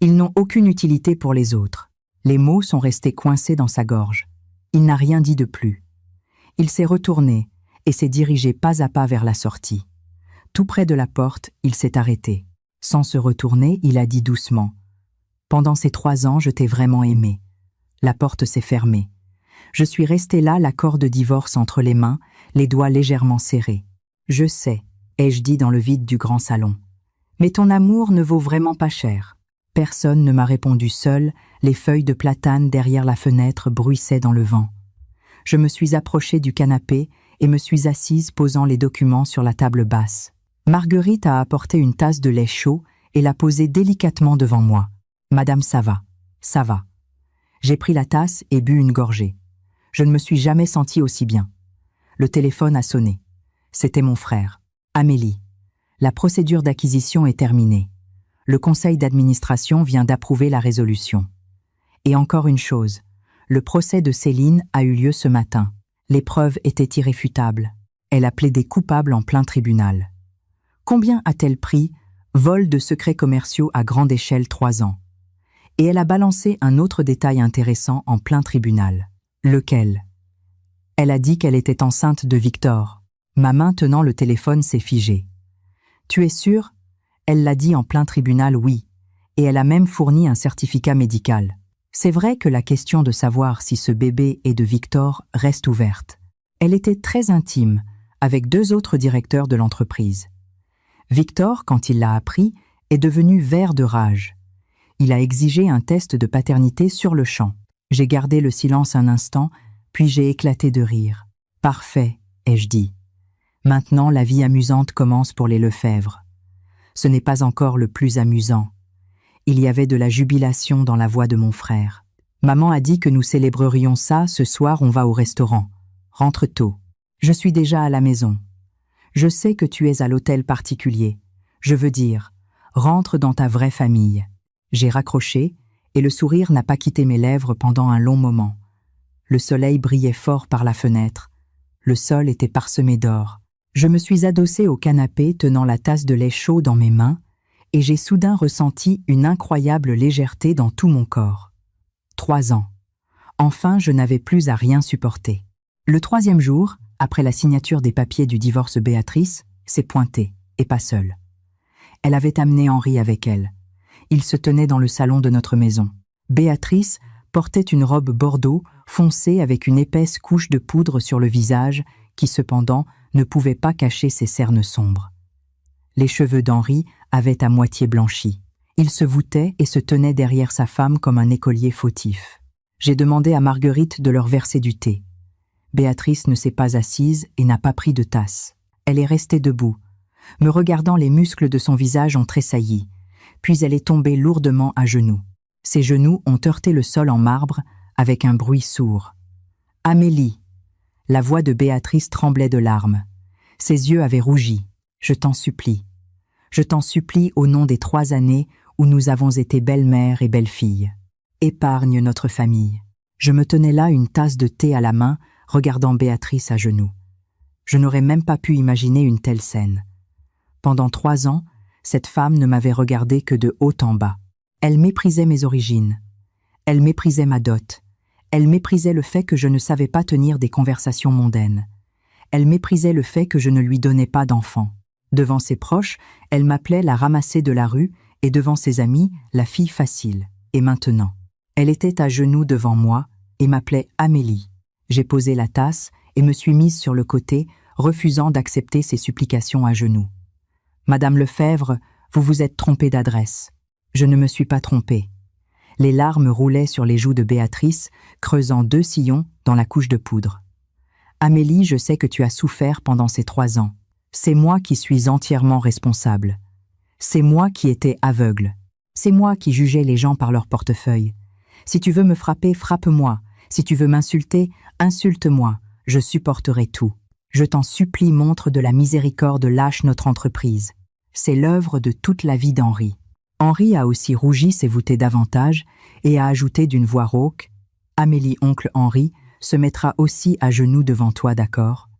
Ils n'ont aucune utilité pour les autres. Les mots sont restés coincés dans sa gorge. Il n'a rien dit de plus. Il s'est retourné et s'est dirigé pas à pas vers la sortie. Tout près de la porte, il s'est arrêté. Sans se retourner, il a dit doucement « Pendant ces 3 ans, je t'ai vraiment aimé. » La porte s'est fermée. Je suis resté là, l'accord de divorce entre les mains, les doigts légèrement serrés. « Je sais », ai-je dit dans le vide du grand salon. « Mais ton amour ne vaut vraiment pas cher. » Personne ne m'a répondu. Seul, les feuilles de platane derrière la fenêtre bruissaient dans le vent. Je me suis approchée du canapé et me suis assise, posant les documents sur la table basse. Marguerite a apporté une tasse de lait chaud et l'a posée délicatement devant moi. « Madame, ça va, ça va. » J'ai pris la tasse et bu une gorgée. Je ne me suis jamais sentie aussi bien. Le téléphone a sonné. C'était mon frère. « Amélie, la procédure d'acquisition est terminée. Le conseil d'administration vient d'approuver la résolution. Et encore une chose, le procès de Céline a eu lieu ce matin. Les preuves étaient irréfutables. Elle a plaidé coupable en plein tribunal. Combien a-t-elle pris? Vol de secrets commerciaux à grande échelle, 3 ans. Et elle a balancé un autre détail intéressant en plein tribunal. Lequel? Elle a dit qu'elle était enceinte de Victor. Ma main tenant le téléphone s'est figée. Tu es sûre? Elle l'a dit en plein tribunal, oui. Et elle a même fourni un certificat médical. C'est vrai que la question de savoir si ce bébé est de Victor reste ouverte. Elle était très intime avec 2 autres directeurs de l'entreprise. Victor, quand il l'a appris, est devenu vert de rage. Il a exigé un test de paternité sur le champ. J'ai gardé le silence un instant, puis j'ai éclaté de rire. « Parfait », ai-je dit. Maintenant, la vie amusante commence pour les Lefebvre. Ce n'est pas encore le plus amusant. Il y avait de la jubilation dans la voix de mon frère. Maman a dit que nous célébrerions ça, ce soir on va au restaurant. Rentre tôt. Je suis déjà à la maison. Je sais que tu es à l'hôtel particulier. Je veux dire, rentre dans ta vraie famille. J'ai raccroché et le sourire n'a pas quitté mes lèvres pendant un long moment. Le soleil brillait fort par la fenêtre. Le sol était parsemé d'or. Je me suis adossée au canapé tenant la tasse de lait chaud dans mes mains et j'ai soudain ressenti une incroyable légèreté dans tout mon corps. 3 ans. Enfin, je n'avais plus à rien supporter. Le 3e jour, après la signature des papiers du divorce, Béatrice s'est pointée, et pas seule. Elle avait amené Henri avec elle. Il se tenait dans le salon de notre maison. Béatrice portait une robe bordeaux foncée avec une épaisse couche de poudre sur le visage qui, cependant, ne pouvait pas cacher ses cernes sombres. Les cheveux d'Henri avaient à moitié blanchi. Il se voûtait et se tenait derrière sa femme comme un écolier fautif. J'ai demandé à Marguerite de leur verser du thé. Béatrice ne s'est pas assise et n'a pas pris de tasse. Elle est restée debout. Me regardant, les muscles de son visage ont tressailli. Puis elle est tombée lourdement à genoux. Ses genoux ont heurté le sol en marbre avec un bruit sourd. « Amélie !» La voix de Béatrice tremblait de larmes. Ses yeux avaient rougi. « Je t'en supplie. Je t'en supplie au nom des 3 années où nous avons été belle-mère et belle-fille. Épargne notre famille. » Je me tenais là, une tasse de thé à la main, regardant Béatrice à genoux. Je n'aurais même pas pu imaginer une telle scène. Pendant 3 ans, cette femme ne m'avait regardé que de haut en bas. Elle méprisait mes origines. Elle méprisait ma dot. Elle méprisait le fait que je ne savais pas tenir des conversations mondaines. Elle méprisait le fait que je ne lui donnais pas d'enfant. Devant ses proches, elle m'appelait la ramassée de la rue et devant ses amis, la fille facile. Et maintenant, elle était à genoux devant moi et m'appelait Amélie. J'ai posé la tasse et me suis mise sur le côté, refusant d'accepter ses supplications à genoux. « Madame Lefebvre, vous vous êtes trompée d'adresse. » Je ne me suis pas trompée. Les larmes roulaient sur les joues de Béatrice, creusant 2 sillons dans la couche de poudre. « Amélie, je sais que tu as souffert pendant ces 3 ans. C'est moi qui suis entièrement responsable. C'est moi qui étais aveugle. C'est moi qui jugeais les gens par leur portefeuille. Si tu veux me frapper, frappe-moi. Si tu veux m'insulter, insulte-moi. Je supporterai tout. Je t'en supplie, montre de la miséricorde, lâche notre entreprise. C'est l'œuvre de toute la vie d'Henri. » Henri a aussi rougi, s'est voûté davantage et a ajouté d'une voix rauque « Amélie, oncle Henri, se mettra aussi à genoux devant toi, d'accord ?»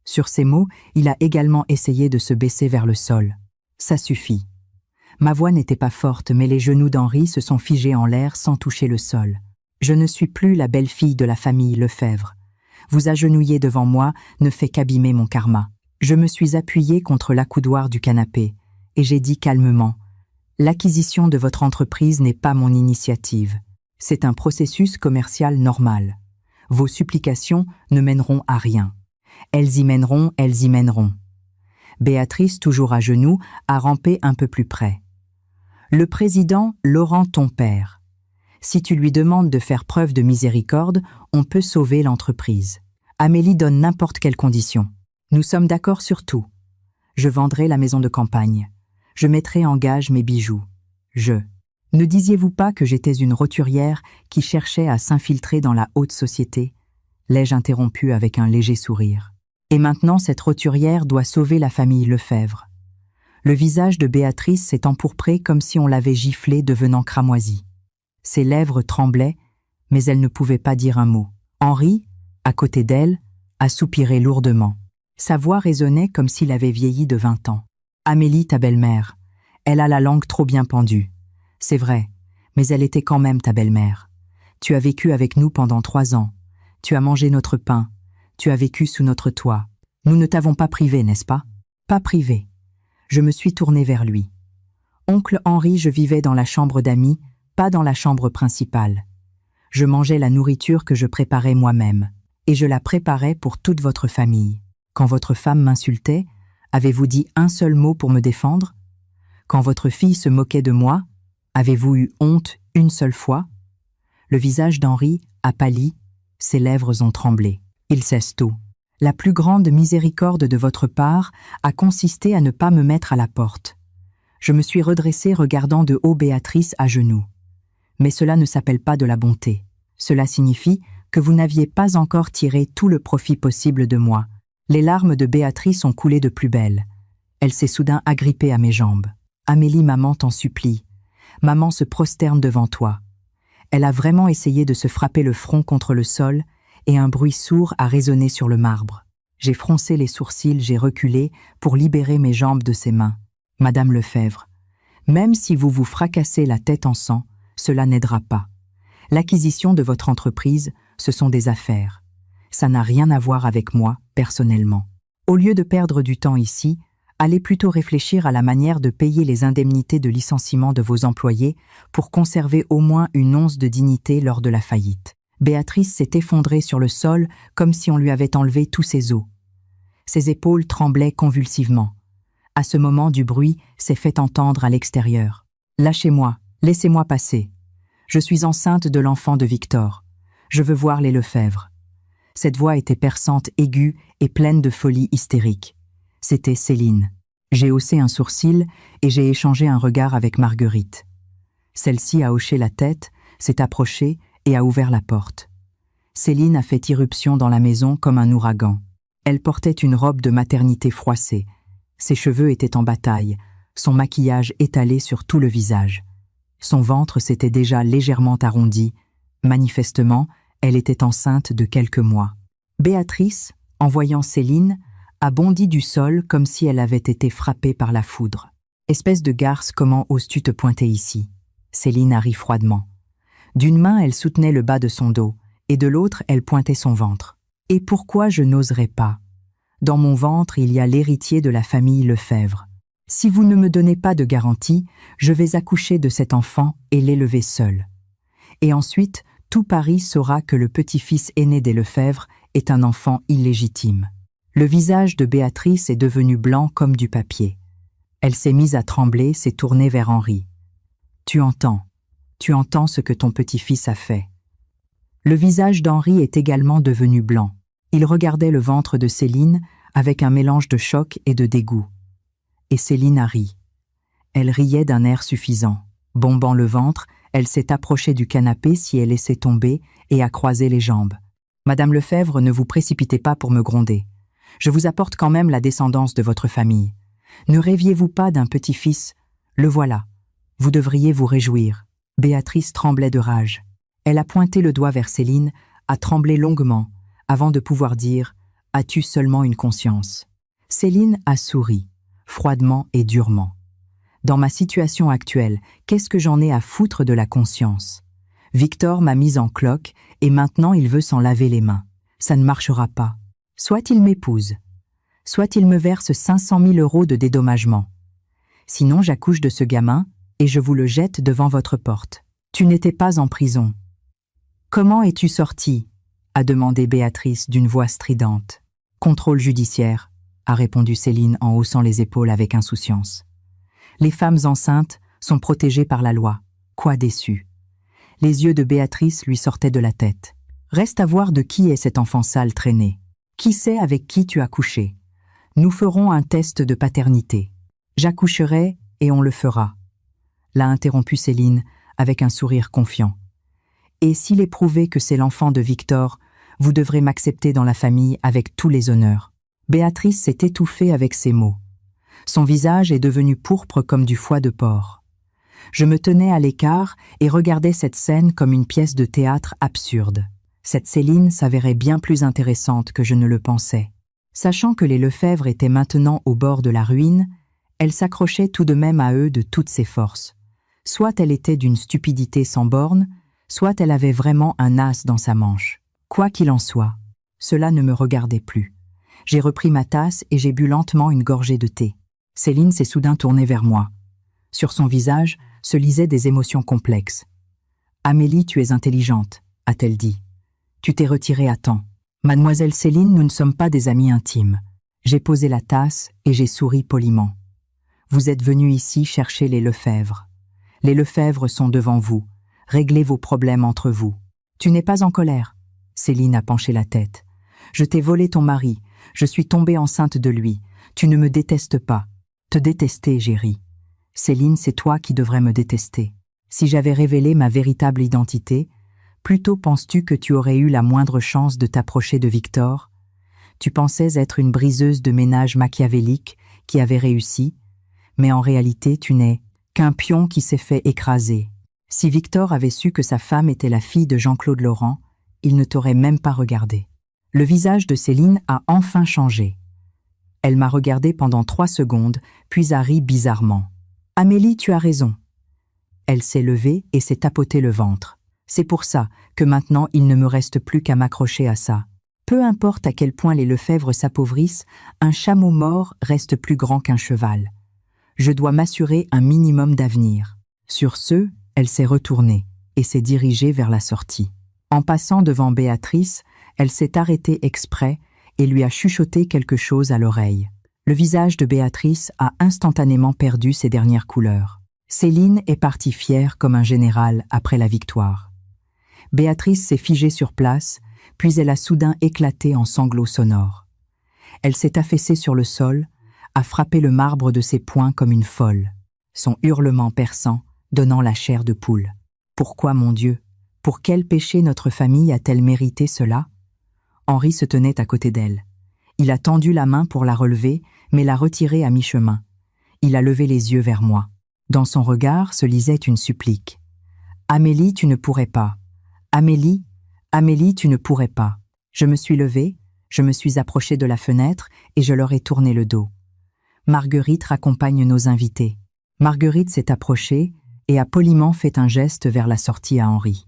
Sur ces mots, il a également essayé de se baisser vers le sol. Ça suffit. Ma voix n'était pas forte, mais les genoux d'Henri se sont figés en l'air sans toucher le sol. Je ne suis plus la belle-fille de la famille Lefebvre. Vous agenouiller devant moi ne fait qu'abîmer mon karma. Je me suis appuyée contre l'accoudoir du canapé et j'ai dit calmement « L'acquisition de votre entreprise n'est pas mon initiative. C'est un processus commercial normal. Vos supplications ne mèneront à rien. Elles y mèneront, elles y mèneront. » Béatrice, toujours à genoux, a rampé un peu plus près. « Le président Laurent, ton père. Si tu lui demandes de faire preuve de miséricorde, on peut sauver l'entreprise. Amélie donne n'importe quelle condition. Nous sommes d'accord sur tout. Je vendrai la maison de campagne. Je mettrai en gage mes bijoux. Ne disiez-vous pas que j'étais une roturière qui cherchait à s'infiltrer dans la haute société ?» l'ai-je interrompu avec un léger sourire. Et maintenant, cette roturière doit sauver la famille Lefebvre. Le visage de Béatrice s'est empourpré comme si on l'avait giflé, devenant cramoisi. Ses lèvres tremblaient, mais elle ne pouvait pas dire un mot. Henri, à côté d'elle, a soupiré lourdement. Sa voix résonnait comme s'il avait vieilli de 20 ans. « Amélie, ta belle-mère, elle a la langue trop bien pendue. C'est vrai, mais elle était quand même ta belle-mère. Tu as vécu avec nous pendant 3 ans. Tu as mangé notre pain. Tu as vécu sous notre toit. Nous ne t'avons pas privé, n'est-ce pas? Pas privé. » Je me suis tournée vers lui. « Oncle Henri, je vivais dans la chambre d'amis, pas dans la chambre principale. Je mangeais la nourriture que je préparais moi-même, et je la préparais pour toute votre famille. Quand votre femme m'insultait, avez-vous dit un seul mot pour me défendre? Quand votre fille se moquait de moi, avez-vous eu honte une seule fois? » Le visage d'Henri a pâli, ses lèvres ont tremblé. Il cesse tout. « La plus grande miséricorde de votre part a consisté à ne pas me mettre à la porte. Je me suis redressée regardant de haut Béatrice à genoux. Mais cela ne s'appelle pas de la bonté. Cela signifie que vous n'aviez pas encore tiré tout le profit possible de moi. » Les larmes de Béatrice ont coulé de plus belle. Elle s'est soudain agrippée à mes jambes. « Amélie, maman t'en supplie. Maman se prosterne devant toi. » Elle a vraiment essayé de se frapper le front contre le sol et un bruit sourd a résonné sur le marbre. J'ai froncé les sourcils, j'ai reculé pour libérer mes jambes de ses mains. « Madame Lefebvre, même si vous vous fracassez la tête en sang, cela n'aidera pas. L'acquisition de votre entreprise, ce sont des affaires. Ça n'a rien à voir avec moi, personnellement. Au lieu de perdre du temps ici, allez plutôt réfléchir à la manière de payer les indemnités de licenciement de vos employés pour conserver au moins une once de dignité lors de la faillite. » Béatrice s'est effondrée sur le sol comme si on lui avait enlevé tous ses os. Ses épaules tremblaient convulsivement. À ce moment, du bruit s'est fait entendre à l'extérieur. « Lâchez-moi, laissez-moi passer. Je suis enceinte de l'enfant de Victor. Je veux voir les Lefebvre. » Cette voix était perçante, aiguë et pleine de folie hystérique. C'était Céline. J'ai haussé un sourcil et j'ai échangé un regard avec Marguerite. Celle-ci a hoché la tête, s'est approchée et a ouvert la porte. Céline a fait irruption dans la maison comme un ouragan. Elle portait une robe de maternité froissée. Ses cheveux étaient en bataille, son maquillage étalé sur tout le visage. Son ventre s'était déjà légèrement arrondi. Manifestement, elle était enceinte de quelques mois. Béatrice, en voyant Céline, a bondi du sol comme si elle avait été frappée par la foudre. « Espèce de garce, comment oses-tu te pointer ici ?» Céline a ri froidement. D'une main, elle soutenait le bas de son dos, et de l'autre, elle pointait son ventre. « Et pourquoi je n'oserais pas? Dans mon ventre, il y a l'héritier de la famille Lefebvre. Si vous ne me donnez pas de garantie, je vais accoucher de cet enfant et l'élever seul. Et ensuite, tout Paris saura que le petit-fils aîné des Lefebvre est un enfant illégitime. Le visage de Béatrice est devenu blanc comme du papier. Elle s'est mise à trembler, s'est tournée vers Henri. « Tu entends ce que ton petit-fils a fait. » Le visage d'Henri est également devenu blanc. Il regardait le ventre de Céline avec un mélange de choc et de dégoût. Et Céline a ri. Elle riait d'un air suffisant. Bombant le ventre, elle s'est approchée du canapé si elle laissait tomber et a croisé les jambes. « Madame Lefebvre, ne vous précipitez pas pour me gronder. Je vous apporte quand même la descendance de votre famille. Ne rêviez-vous pas d'un petit-fils? Le voilà. Vous devriez vous réjouir. » Béatrice tremblait de rage. Elle a pointé le doigt vers Céline, a tremblé longuement, avant de pouvoir dire « As-tu seulement une conscience ?» Céline a souri, froidement et durement. « Dans ma situation actuelle, qu'est-ce que j'en ai à foutre de la conscience? Victor m'a mise en cloque et maintenant il veut s'en laver les mains. Ça ne marchera pas. Soit il m'épouse, soit il me verse 500 000 € de dédommagement. Sinon j'accouche de ce gamin et je vous le jette devant votre porte. Tu n'étais pas en prison. »« Comment es-tu sortie ?» a demandé Béatrice d'une voix stridente. « Contrôle judiciaire », a répondu Céline en haussant les épaules avec insouciance. « Les femmes enceintes sont protégées par la loi. Quoi déçu ?» Les yeux de Béatrice lui sortaient de la tête. « Reste à voir de qui est cet enfant sale traîné. Qui sait avec qui tu as couché? Nous ferons un test de paternité. J'accoucherai et on le fera. » L'a interrompu Céline avec un sourire confiant. « Et s'il est prouvé que c'est l'enfant de Victor, vous devrez m'accepter dans la famille avec tous les honneurs. » Béatrice s'est étouffée avec ces mots. Son visage est devenu pourpre comme du foie de porc. Je me tenais à l'écart et regardais cette scène comme une pièce de théâtre absurde. Cette Céline s'avérait bien plus intéressante que je ne le pensais. Sachant que les Lefebvre étaient maintenant au bord de la ruine, elle s'accrochait tout de même à eux de toutes ses forces. Soit elle était d'une stupidité sans borne, soit elle avait vraiment un as dans sa manche. Quoi qu'il en soit, cela ne me regardait plus. J'ai repris ma tasse et j'ai bu lentement une gorgée de thé. Céline s'est soudain tournée vers moi. Sur son visage se lisaient des émotions complexes. « Amélie, tu es intelligente », a-t-elle dit. « Tu t'es retirée à temps. Mademoiselle Céline, nous ne sommes pas des amis intimes. » J'ai posé la tasse et j'ai souri poliment. « Vous êtes venue ici chercher les Lefebvre. Les Lefebvre sont devant vous. Réglez vos problèmes entre vous. »« Tu n'es pas en colère ?» Céline a penché la tête. « Je t'ai volé ton mari. Je suis tombée enceinte de lui. Tu ne me détestes pas. »« Te détester, j'ai ri. »« Céline, c'est toi qui devrais me détester. Si j'avais révélé ma véritable identité, plutôt penses-tu que tu aurais eu la moindre chance de t'approcher de Victor? Tu pensais être une briseuse de ménage machiavélique qui avait réussi, mais en réalité tu n'es qu'un pion qui s'est fait écraser. Si Victor avait su que sa femme était la fille de Jean-Claude Laurent, il ne t'aurait même pas regardé. » Le visage de Céline a enfin changé. Elle m'a regardé pendant 3 secondes, puis a ri bizarrement. « Amélie, tu as raison. » Elle s'est levée et s'est tapoté le ventre. C'est pour ça que maintenant il ne me reste plus qu'à m'accrocher à ça. Peu importe à quel point les Lefebvre s'appauvrissent, un chameau mort reste plus grand qu'un cheval. Je dois m'assurer un minimum d'avenir. Sur ce, elle s'est retournée et s'est dirigée vers la sortie. En passant devant Béatrice, elle s'est arrêtée exprès et lui a chuchoté quelque chose à l'oreille. Le visage de Béatrice a instantanément perdu ses dernières couleurs. Céline est partie fière comme un général après la victoire. Béatrice s'est figée sur place, puis elle a soudain éclaté en sanglots sonores. Elle s'est affaissée sur le sol, a frappé le marbre de ses poings comme une folle, son hurlement perçant, donnant la chair de poule. Pourquoi, mon Dieu? Pour quel péché notre famille a-t-elle mérité cela? Henri se tenait à côté d'elle. Il a tendu la main pour la relever, mais l'a retirée à mi-chemin. Il a levé les yeux vers moi. Dans son regard se lisait une supplique. « Amélie, tu ne pourrais pas. Amélie, Amélie, tu ne pourrais pas. » Je me suis levée, je me suis approchée de la fenêtre et je leur ai tourné le dos. Marguerite raccompagne nos invités. Marguerite s'est approchée et a poliment fait un geste vers la sortie à Henri.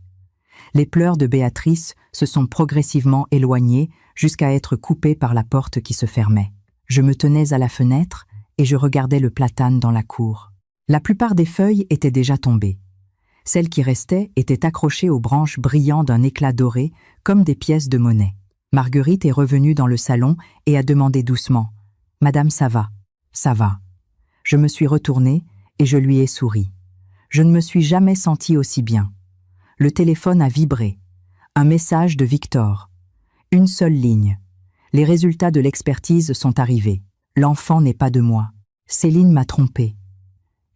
Les pleurs de Béatrice se sont progressivement éloignés jusqu'à être coupés par la porte qui se fermait. Je me tenais à la fenêtre et je regardais le platane dans la cour. La plupart des feuilles étaient déjà tombées. Celles qui restaient étaient accrochées aux branches brillant d'un éclat doré comme des pièces de monnaie. Marguerite est revenue dans le salon et a demandé doucement « Madame, ça va ?»« Ça va. » Je me suis retournée et je lui ai souri. Je ne me suis jamais sentie aussi bien. Le téléphone a vibré. Un message de Victor. Une seule ligne. Les résultats de l'expertise sont arrivés. L'enfant n'est pas de moi. Céline m'a trompée.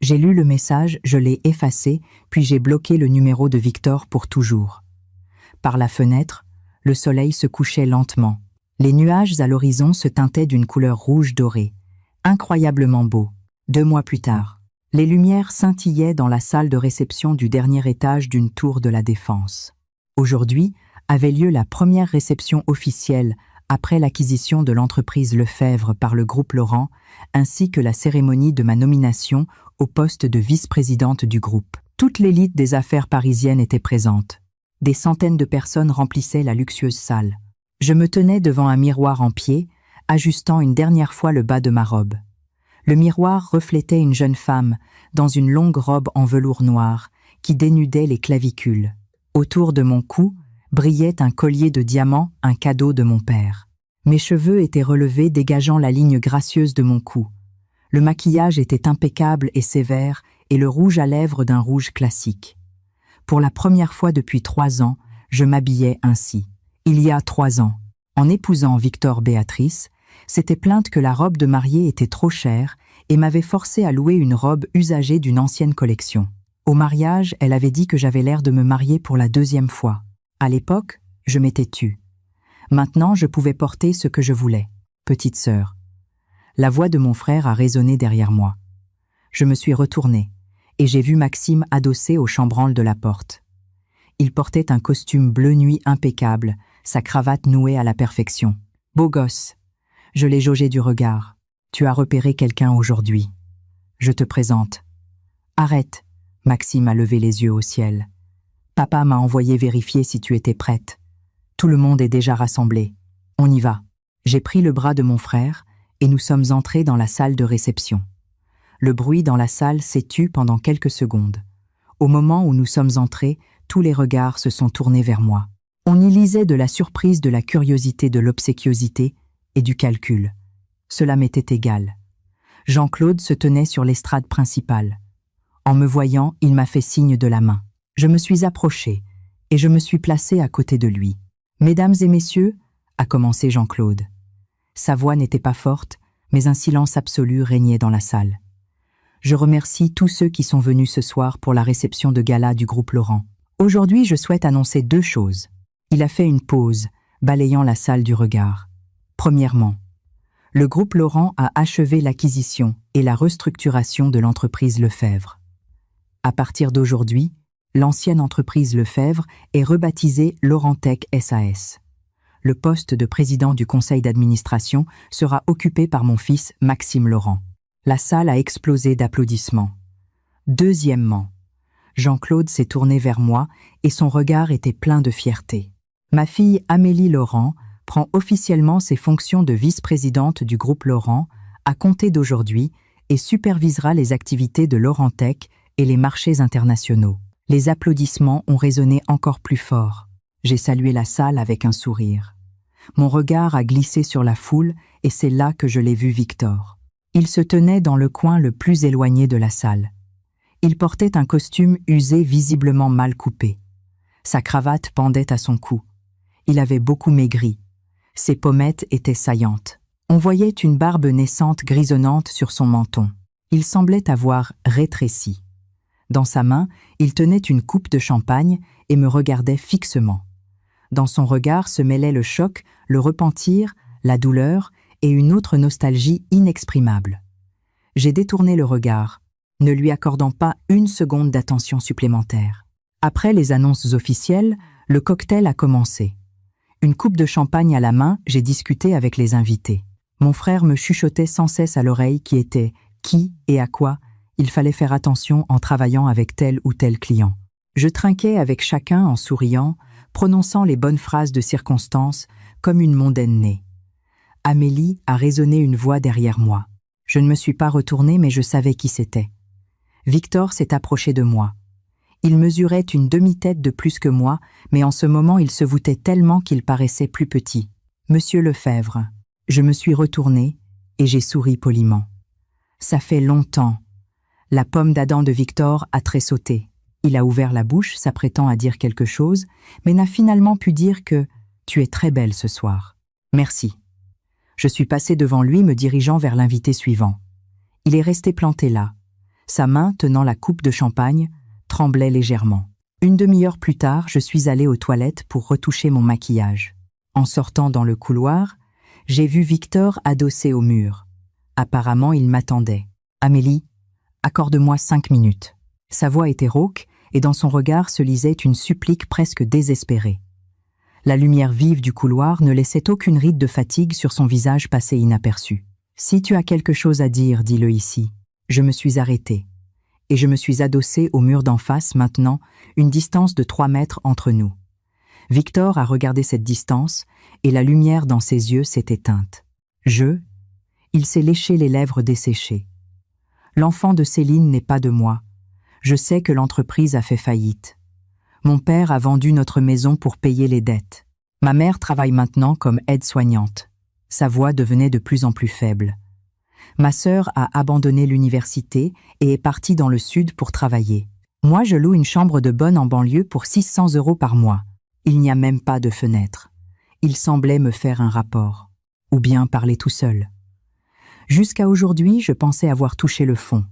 J'ai lu le message, je l'ai effacé, puis j'ai bloqué le numéro de Victor pour toujours. Par la fenêtre, le soleil se couchait lentement. Les nuages à l'horizon se teintaient d'une couleur rouge dorée. Incroyablement beau. 2 mois plus tard, les lumières scintillaient dans la salle de réception du dernier étage d'une tour de la Défense. Aujourd'hui avait lieu la première réception officielle après l'acquisition de l'entreprise Lefebvre par le groupe Laurent, ainsi que la cérémonie de ma nomination au poste de vice-présidente du groupe. Toute l'élite des affaires parisiennes était présente. Des centaines de personnes remplissaient la luxueuse salle. Je me tenais devant un miroir en pied, ajustant une dernière fois le bas de ma robe. Le miroir reflétait une jeune femme, dans une longue robe en velours noir, qui dénudait les clavicules. Autour de mon cou brillait un collier de diamants, un cadeau de mon père. Mes cheveux étaient relevés, dégageant la ligne gracieuse de mon cou. Le maquillage était impeccable et sévère, et le rouge à lèvres d'un rouge classique. Pour la première fois depuis 3 ans, je m'habillais ainsi. Il y a 3 ans, en épousant Victor Béatrice, s'était plainte que la robe de mariée était trop chère et m'avait forcé à louer une robe usagée d'une ancienne collection. Au mariage, elle avait dit que j'avais l'air de me marier pour la 2e fois. À l'époque, je m'étais tue. Maintenant, je pouvais porter ce que je voulais. Petite sœur. La voix de mon frère a résonné derrière moi. Je me suis retournée et j'ai vu Maxime adossé au chambranle de la porte. Il portait un costume bleu nuit impeccable, sa cravate nouée à la perfection. Beau gosse. Je l'ai jaugé du regard. Tu as repéré quelqu'un aujourd'hui. Je te présente. Arrête. Maxime a levé les yeux au ciel. Papa m'a envoyé vérifier si tu étais prête. Tout le monde est déjà rassemblé. On y va. J'ai pris le bras de mon frère et nous sommes entrés dans la salle de réception. Le bruit dans la salle s'est tu pendant quelques secondes. Au moment où nous sommes entrés, tous les regards se sont tournés vers moi. On y lisait de la surprise, de la curiosité, de l'obséquiosité et du calcul. Cela m'était égal. Jean-Claude se tenait sur l'estrade principale. En me voyant, il m'a fait signe de la main. Je me suis approchée et je me suis placée à côté de lui. « Mesdames et messieurs » a commencé Jean-Claude. Sa voix n'était pas forte, mais un silence absolu régnait dans la salle. Je remercie tous ceux qui sont venus ce soir pour la réception de gala du groupe Laurent. Aujourd'hui, je souhaite annoncer 2 choses. Il a fait une pause, balayant la salle du regard. Premièrement, le groupe Laurent a achevé l'acquisition et la restructuration de l'entreprise Lefebvre. À partir d'aujourd'hui, l'ancienne entreprise Lefebvre est rebaptisée Laurentech SAS. Le poste de président du conseil d'administration sera occupé par mon fils Maxime Laurent. La salle a explosé d'applaudissements. Deuxièmement, Jean-Claude s'est tourné vers moi et son regard était plein de fierté. Ma fille Amélie Laurent prend officiellement ses fonctions de vice-présidente du groupe Laurent à compter d'aujourd'hui et supervisera les activités de Laurentech et les marchés internationaux. Les applaudissements ont résonné encore plus fort. J'ai salué la salle avec un sourire. Mon regard a glissé sur la foule et c'est là que je l'ai vu Victor. Il se tenait dans le coin le plus éloigné de la salle. Il portait un costume usé visiblement mal coupé. Sa cravate pendait à son cou. Il avait beaucoup maigri. Ses pommettes étaient saillantes. On voyait une barbe naissante grisonnante sur son menton. Il semblait avoir rétréci. Dans sa main, il tenait une coupe de champagne et me regardait fixement. Dans son regard se mêlaient le choc, le repentir, la douleur et une autre nostalgie inexprimable. J'ai détourné le regard, ne lui accordant pas une seconde d'attention supplémentaire. Après les annonces officielles, le cocktail a commencé. Une coupe de champagne à la main, j'ai discuté avec les invités. Mon frère me chuchotait sans cesse à l'oreille qui était, qui et à quoi il fallait faire attention en travaillant avec tel ou tel client. Je trinquais avec chacun en souriant, prononçant les bonnes phrases de circonstance comme une mondaine née. Amélie a résonné une voix derrière moi. Je ne me suis pas retournée, mais je savais qui c'était. Victor s'est approché de moi. Il mesurait une demi-tête de plus que moi, mais en ce moment il se voûtait tellement qu'il paraissait plus petit. « Monsieur Lefebvre ». Je me suis retournée et j'ai souri poliment. « Ça fait longtemps ». La pomme d'Adam de Victor a tressauté. Il a ouvert la bouche, s'apprêtant à dire quelque chose, mais n'a finalement pu dire que « Tu es très belle ce soir ». « Merci ». Je suis passée devant lui, me dirigeant vers l'invité suivant. Il est resté planté là. Sa main, tenant la coupe de champagne, tremblait légèrement. Une demi-heure plus tard, je suis allée aux toilettes pour retoucher mon maquillage. En sortant dans le couloir, j'ai vu Victor adossé au mur. Apparemment, il m'attendait. « Amélie, accorde-moi 5 minutes. » Sa voix était rauque et dans son regard se lisait une supplique presque désespérée. La lumière vive du couloir ne laissait aucune ride de fatigue sur son visage passé inaperçu. « Si tu as quelque chose à dire, dis-le ici. » Je me suis arrêtée. Et je me suis adossée au mur d'en face maintenant, une distance de 3 mètres entre nous. Victor a regardé cette distance et la lumière dans ses yeux s'est éteinte. Il s'est léché les lèvres desséchées. L'enfant de Céline n'est pas de moi. Je sais que l'entreprise a fait faillite. Mon père a vendu notre maison pour payer les dettes. Ma mère travaille maintenant comme aide-soignante. Sa voix devenait de plus en plus faible. Ma sœur a abandonné l'université et est partie dans le sud pour travailler. Moi, je loue une chambre de bonne en banlieue pour 600 € par mois. Il n'y a même pas de fenêtre. Il semblait me faire un rapport. Ou bien parler tout seul. Jusqu'à aujourd'hui, je pensais avoir touché le fond.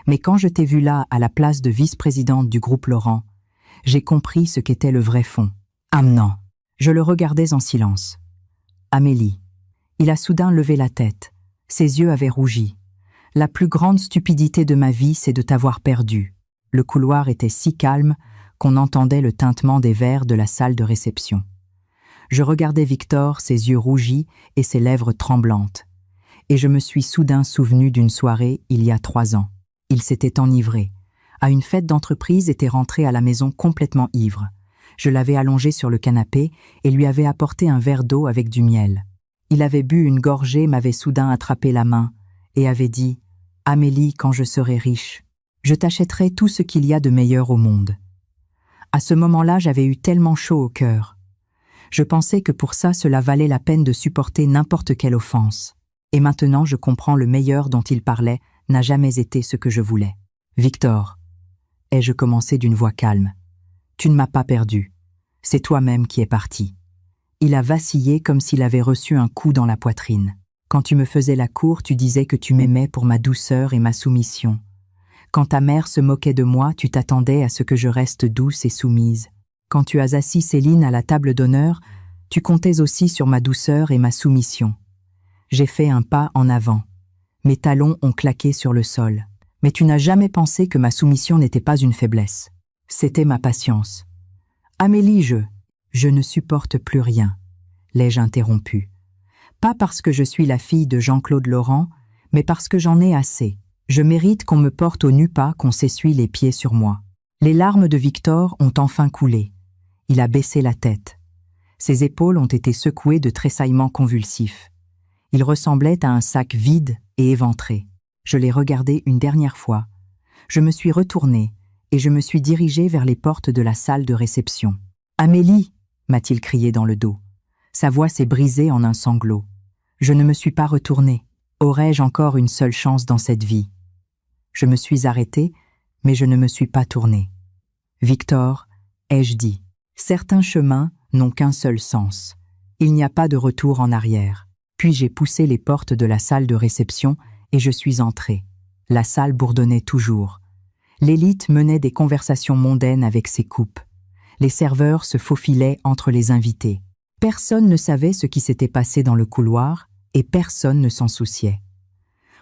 Mais quand je t'ai vu là, à la place de vice-présidente du groupe Laurent, j'ai compris ce qu'était le vrai fond. Amenant. Je le regardais en silence. Amélie. Il a soudain levé la tête. Ses yeux avaient rougi. La plus grande stupidité de ma vie, c'est de t'avoir perdu. Le couloir était si calme qu'on entendait le tintement des verres de la salle de réception. Je regardais Victor, ses yeux rougis et ses lèvres tremblantes. Et je me suis soudain souvenu d'une soirée il y a 3 ans. Il s'était enivré. À une fête d'entreprise, était rentré à la maison complètement ivre. Je l'avais allongé sur le canapé et lui avais apporté un verre d'eau avec du miel. Il avait bu une gorgée, m'avait soudain attrapé la main et avait dit « Amélie, quand je serai riche, je t'achèterai tout ce qu'il y a de meilleur au monde. » À ce moment-là, j'avais eu tellement chaud au cœur. Je pensais que pour ça, cela valait la peine de supporter n'importe quelle offense. Et maintenant, je comprends, le meilleur dont il parlait n'a jamais été ce que je voulais. « Victor », ai-je commencé d'une voix calme, « tu ne m'as pas perdu. C'est toi-même qui es parti. » Il a vacillé comme s'il avait reçu un coup dans la poitrine. Quand tu me faisais la cour, tu disais que tu m'aimais pour ma douceur et ma soumission. Quand ta mère se moquait de moi, tu t'attendais à ce que je reste douce et soumise. Quand tu as assis Céline à la table d'honneur, tu comptais aussi sur ma douceur et ma soumission. J'ai fait un pas en avant. Mes talons ont claqué sur le sol. Mais tu n'as jamais pensé que ma soumission n'était pas une faiblesse. C'était ma patience. Amélie, je ne supporte plus rien, l'ai-je interrompu. Pas parce que je suis la fille de Jean-Claude Laurent, mais parce que j'en ai assez. Je mérite qu'on me porte au nu pas, qu'on s'essuie les pieds sur moi. Les larmes de Victor ont enfin coulé. Il a baissé la tête. Ses épaules ont été secouées de tressaillements convulsifs. Il ressemblait à un sac vide et éventré. Je l'ai regardé une dernière fois. Je me suis retournée et je me suis dirigée vers les portes de la salle de réception. « Amélie !» m'a-t-il crié dans le dos. Sa voix s'est brisée en un sanglot. Je ne me suis pas retournée. Aurais-je encore une seule chance dans cette vie? Je me suis arrêtée, mais je ne me suis pas tournée. Victor, ai-je dit, certains chemins n'ont qu'un seul sens. Il n'y a pas de retour en arrière. Puis j'ai poussé les portes de la salle de réception et je suis entrée. La salle bourdonnait toujours. L'élite menait des conversations mondaines avec ses coupes. Les serveurs se faufilaient entre les invités. Personne ne savait ce qui s'était passé dans le couloir et personne ne s'en souciait.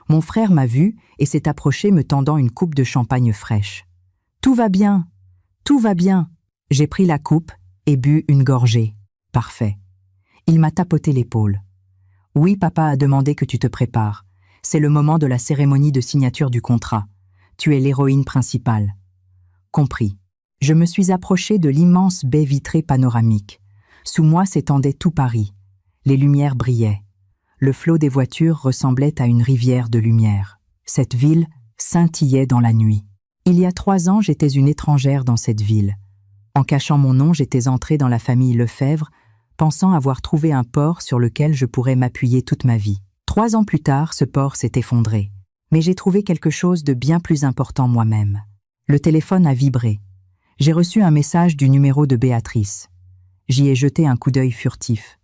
Mon frère m'a vu et s'est approché me tendant une coupe de champagne fraîche. « Tout va bien, tout va bien !» J'ai pris la coupe et bu une gorgée. Parfait. Il m'a tapoté l'épaule. « Oui, papa a demandé que tu te prépares. C'est le moment de la cérémonie de signature du contrat. Tu es l'héroïne principale. » Compris. Je me suis approché de l'immense baie vitrée panoramique. Sous moi s'étendait tout Paris. Les lumières brillaient. Le flot des voitures ressemblait à une rivière de lumière. Cette ville scintillait dans la nuit. Il y a 3 ans, j'étais une étrangère dans cette ville. En cachant mon nom, j'étais entrée dans la famille Lefebvre, pensant avoir trouvé un port sur lequel je pourrais m'appuyer toute ma vie. 3 ans plus tard, ce port s'est effondré. Mais j'ai trouvé quelque chose de bien plus important moi-même. Le téléphone a vibré. J'ai reçu un message du numéro de Béatrice. J'y ai jeté un coup d'œil furtif.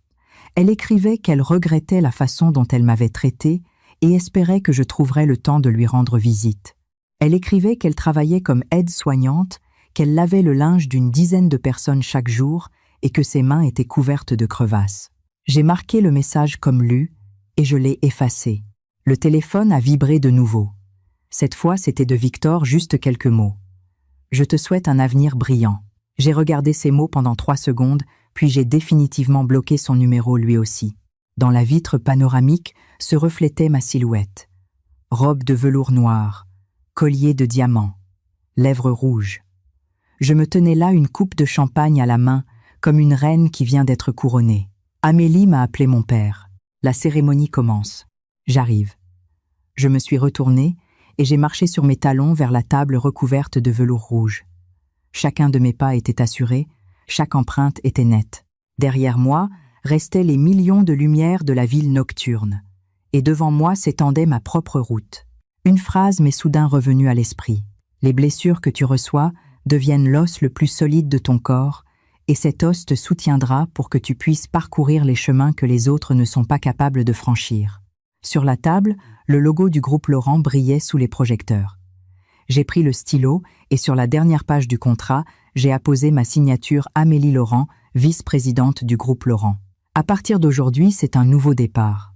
Elle écrivait qu'elle regrettait la façon dont elle m'avait traitée et espérait que je trouverais le temps de lui rendre visite. Elle écrivait qu'elle travaillait comme aide-soignante, qu'elle lavait le linge d'une dizaine de personnes chaque jour et que ses mains étaient couvertes de crevasses. J'ai marqué le message comme lu et je l'ai effacé. Le téléphone a vibré de nouveau. Cette fois, c'était de Victor, juste quelques mots. « Je te souhaite un avenir brillant ». J'ai regardé ces mots pendant 3 secondes, puis j'ai définitivement bloqué son numéro lui aussi. Dans la vitre panoramique se reflétait ma silhouette. Robe de velours noir, collier de diamants, lèvres rouges. Je me tenais là, une coupe de champagne à la main, comme une reine qui vient d'être couronnée. Amélie m'a appelé mon père. La cérémonie commence. J'arrive. Je me suis retournée et j'ai marché sur mes talons vers la table recouverte de velours rouge. Chacun de mes pas était assuré, chaque empreinte était nette. Derrière moi restaient les millions de lumières de la ville nocturne, et devant moi s'étendait ma propre route. Une phrase m'est soudain revenue à l'esprit. Les blessures que tu reçois deviennent l'os le plus solide de ton corps, et cet os te soutiendra pour que tu puisses parcourir les chemins que les autres ne sont pas capables de franchir. Sur la table, le logo du groupe Laurent brillait sous les projecteurs. J'ai pris le stylo et sur la dernière page du contrat, j'ai apposé ma signature Amélie Laurent, vice-présidente du groupe Laurent. À partir d'aujourd'hui, c'est un nouveau départ.